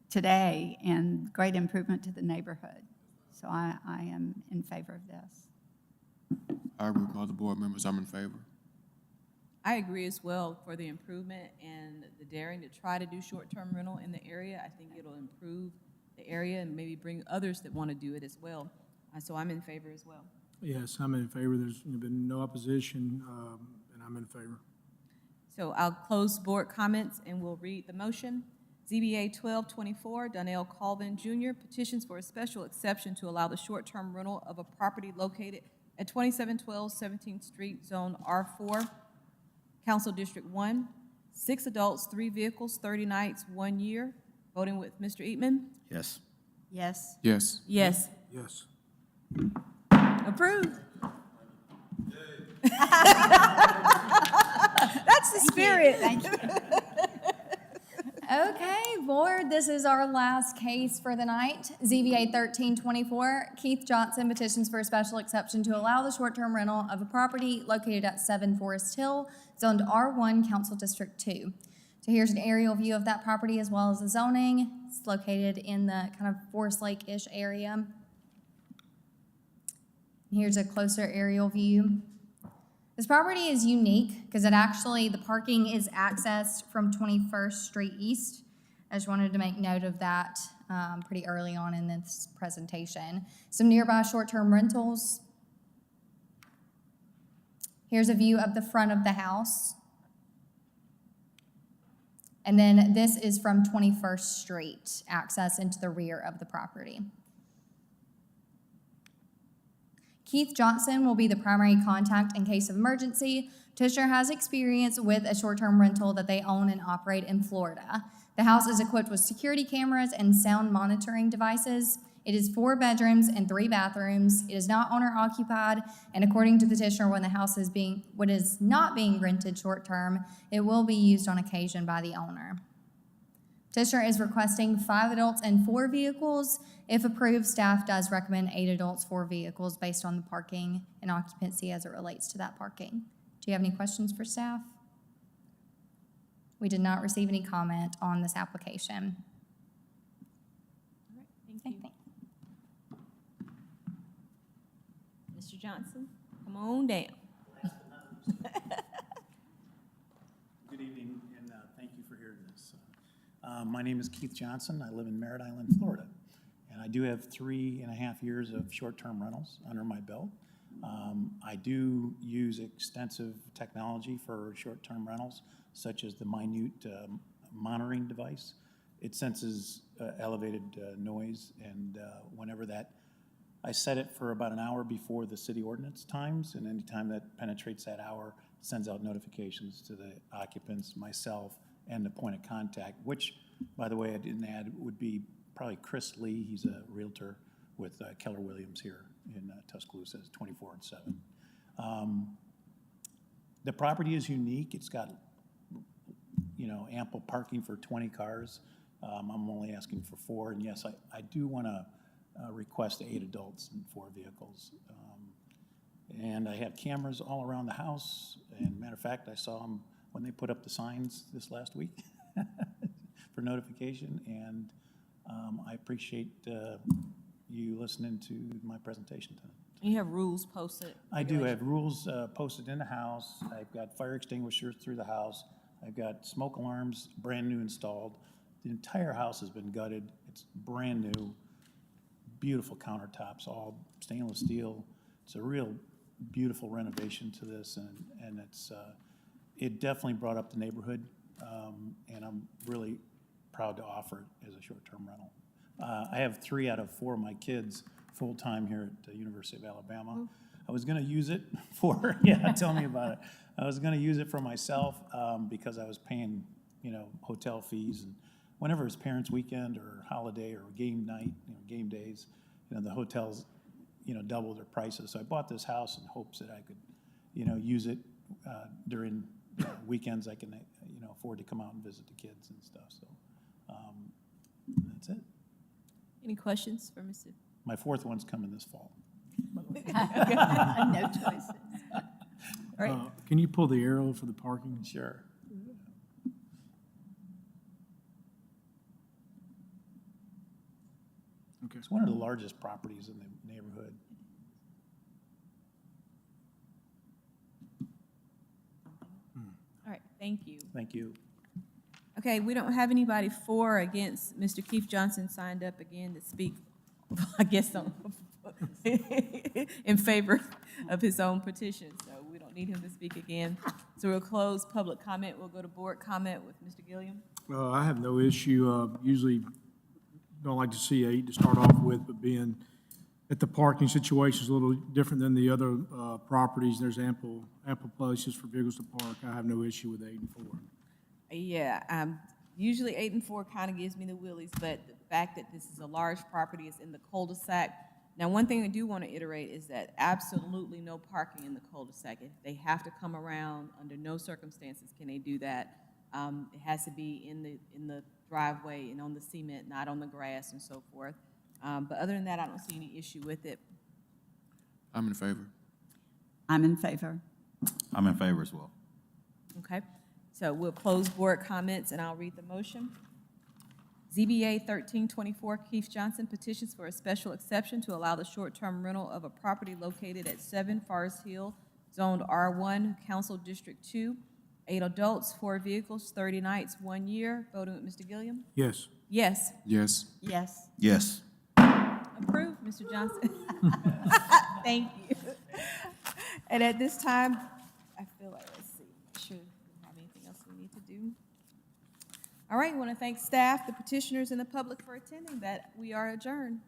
D: today, and great improvement to the neighborhood. So I am in favor of this.
C: I agree with other board members, I'm in favor.
A: I agree as well for the improvement and the daring to try to do short-term rental in the area. I think it'll improve the area and maybe bring others that want to do it as well. So I'm in favor as well.
H: Yes, I'm in favor. There's been no opposition, and I'm in favor.
A: So I'll close board comments and we'll read the motion. ZBA 1224, Donnell Colvin Jr., petitions for a special exception to allow the short-term rental of a property located at 2712 17th Street, Zone R4, Council District 1, 6 adults, 3 vehicles, 30 nights, 1 year. Voting with Mr. Eatman?
E: Yes.
D: Yes.
C: Yes.
A: Yes.
H: Yes.
A: Approved. That's the spirit.
D: Thank you.
F: Okay, board, this is our last case for the night. ZBA 1324, Keith Johnson petitions for a special exception to allow the short-term rental of a property located at 7 Forest Hill, zoned R1, Council District 2. So here's an aerial view of that property as well as the zoning. It's located in the kind of Forest Lake-ish area. Here's a closer aerial view. This property is unique because the parking is accessed from 21st Street East. I just wanted to make note of that pretty early on in this presentation. Some nearby short-term rentals. Here's a view of the front of the house. And then this is from 21st Street, access into the rear of the property. Keith Johnson will be the primary contact in case of emergency. Petitioner has experience with a short-term rental that they own and operate in Florida. The house is equipped with security cameras and sound monitoring devices. It is 4 bedrooms and 3 bathrooms. It is not owner-occupied, and according to the petitioner, when the house is not being rented short-term, it will be used on occasion by the owner. Petitioner is requesting 5 adults and 4 vehicles. If approved, staff does recommend 8 adults, 4 vehicles based on the parking and occupancy as it relates to that parking. Do you have any questions for staff? We did not receive any comment on this application.
A: All right, thank you. Mr. Johnson, come on down.
U: Good evening, and thank you for hearing this. My name is Keith Johnson. I live in Merritt Island, Florida, and I do have 3.5 years of short-term rentals under my belt. I do use extensive technology for short-term rentals, such as the minute monitoring device. It senses elevated noise, and whenever I set it for about an hour before the city ordinance times, and anytime that penetrates that hour, it sends out notifications to the occupants, myself, and the point of contact, which, by the way, I didn't add, would be probably Chris Lee. He's a realtor with Keller Williams here in Tuscaloosa, 24/7. The property is unique. It's got, ample parking for 20 cars. I'm only asking for 4, and yes, I do want to request 8 adults and 4 vehicles. And I have cameras all around the house, and matter of fact, I saw them when they put up the signs this last week for notification, and I appreciate you listening to my presentation tonight.
A: You have rules posted?
U: I do have rules posted in the house. I've got fire extinguishers through the house. I've got smoke alarms, brand new installed. The entire house has been gutted. It's brand new, beautiful countertops, all stainless steel. It's a real beautiful renovation to this, and it definitely brought up the neighborhood, and I'm really proud to offer it as a short-term rental. I have 3 out of 4 of my kids full-time here at the University of Alabama. I was going to use it for, tell me about it. I was going to use it for myself because I was paying, hotel fees, and whenever it's parents' weekend or holiday or game night, game days, the hotels, double their prices. So I bought this house in hopes that I could, use it during weekends. I can, afford to come out and visit the kids and stuff. So that's it.
A: Any questions for Mr.?
U: My 4th one's coming this fall.
D: No choices.
A: All right.
H: Can you pull the arrow for the parking?
U: Sure.
H: Okay.
U: It's one of the largest properties in the neighborhood.
A: All right, thank you.
U: Thank you.
A: Okay, we don't have anybody for or against. Mr. Keith Johnson signed up again to speak, I guess, in favor of his own petition, so we don't need him to speak again. So we'll close public comment. We'll go to board comment with Mr. Gilliam.
H: I have no issue. Usually don't like to see 8 to start off with, but being at the parking situation is a little different than the other properties. There's ample places for vehicles to park. I have no issue with 8 and 4.
A: Yeah, usually 8 and 4 kind of gives me the willies, but the fact that this is a large property, it's in the cul-de-sac. Now, one thing I do want to iterate is that absolutely no parking in the cul-de-sac. If they have to come around, under no circumstances can they do that. It has to be in the driveway and on the cement, not on the grass and so forth. But other than that, I don't see any issue with it.
C: I'm in favor.
D: I'm in favor.
E: I'm in favor as well.
A: Okay, so we'll close board comments and I'll read the motion. ZBA 1324 Keith Johnson petitions for a special exception to allow the short-term rental of a property located at 7 Forest Hill, zoned R1, Council District 2. 8 adults, 4 vehicles, 30 nights, 1 year. Voting with Mr. Gilliam?
H: Yes.
A: Yes.
C: Yes.
D: Yes.
E: Yes.
A: Approved, Mr. Johnson. Thank you. And at this time, I feel like, let's see, make sure we have anything else we need to do. All right, I want to thank staff, the petitioners, and the public for attending. That we are adjourned.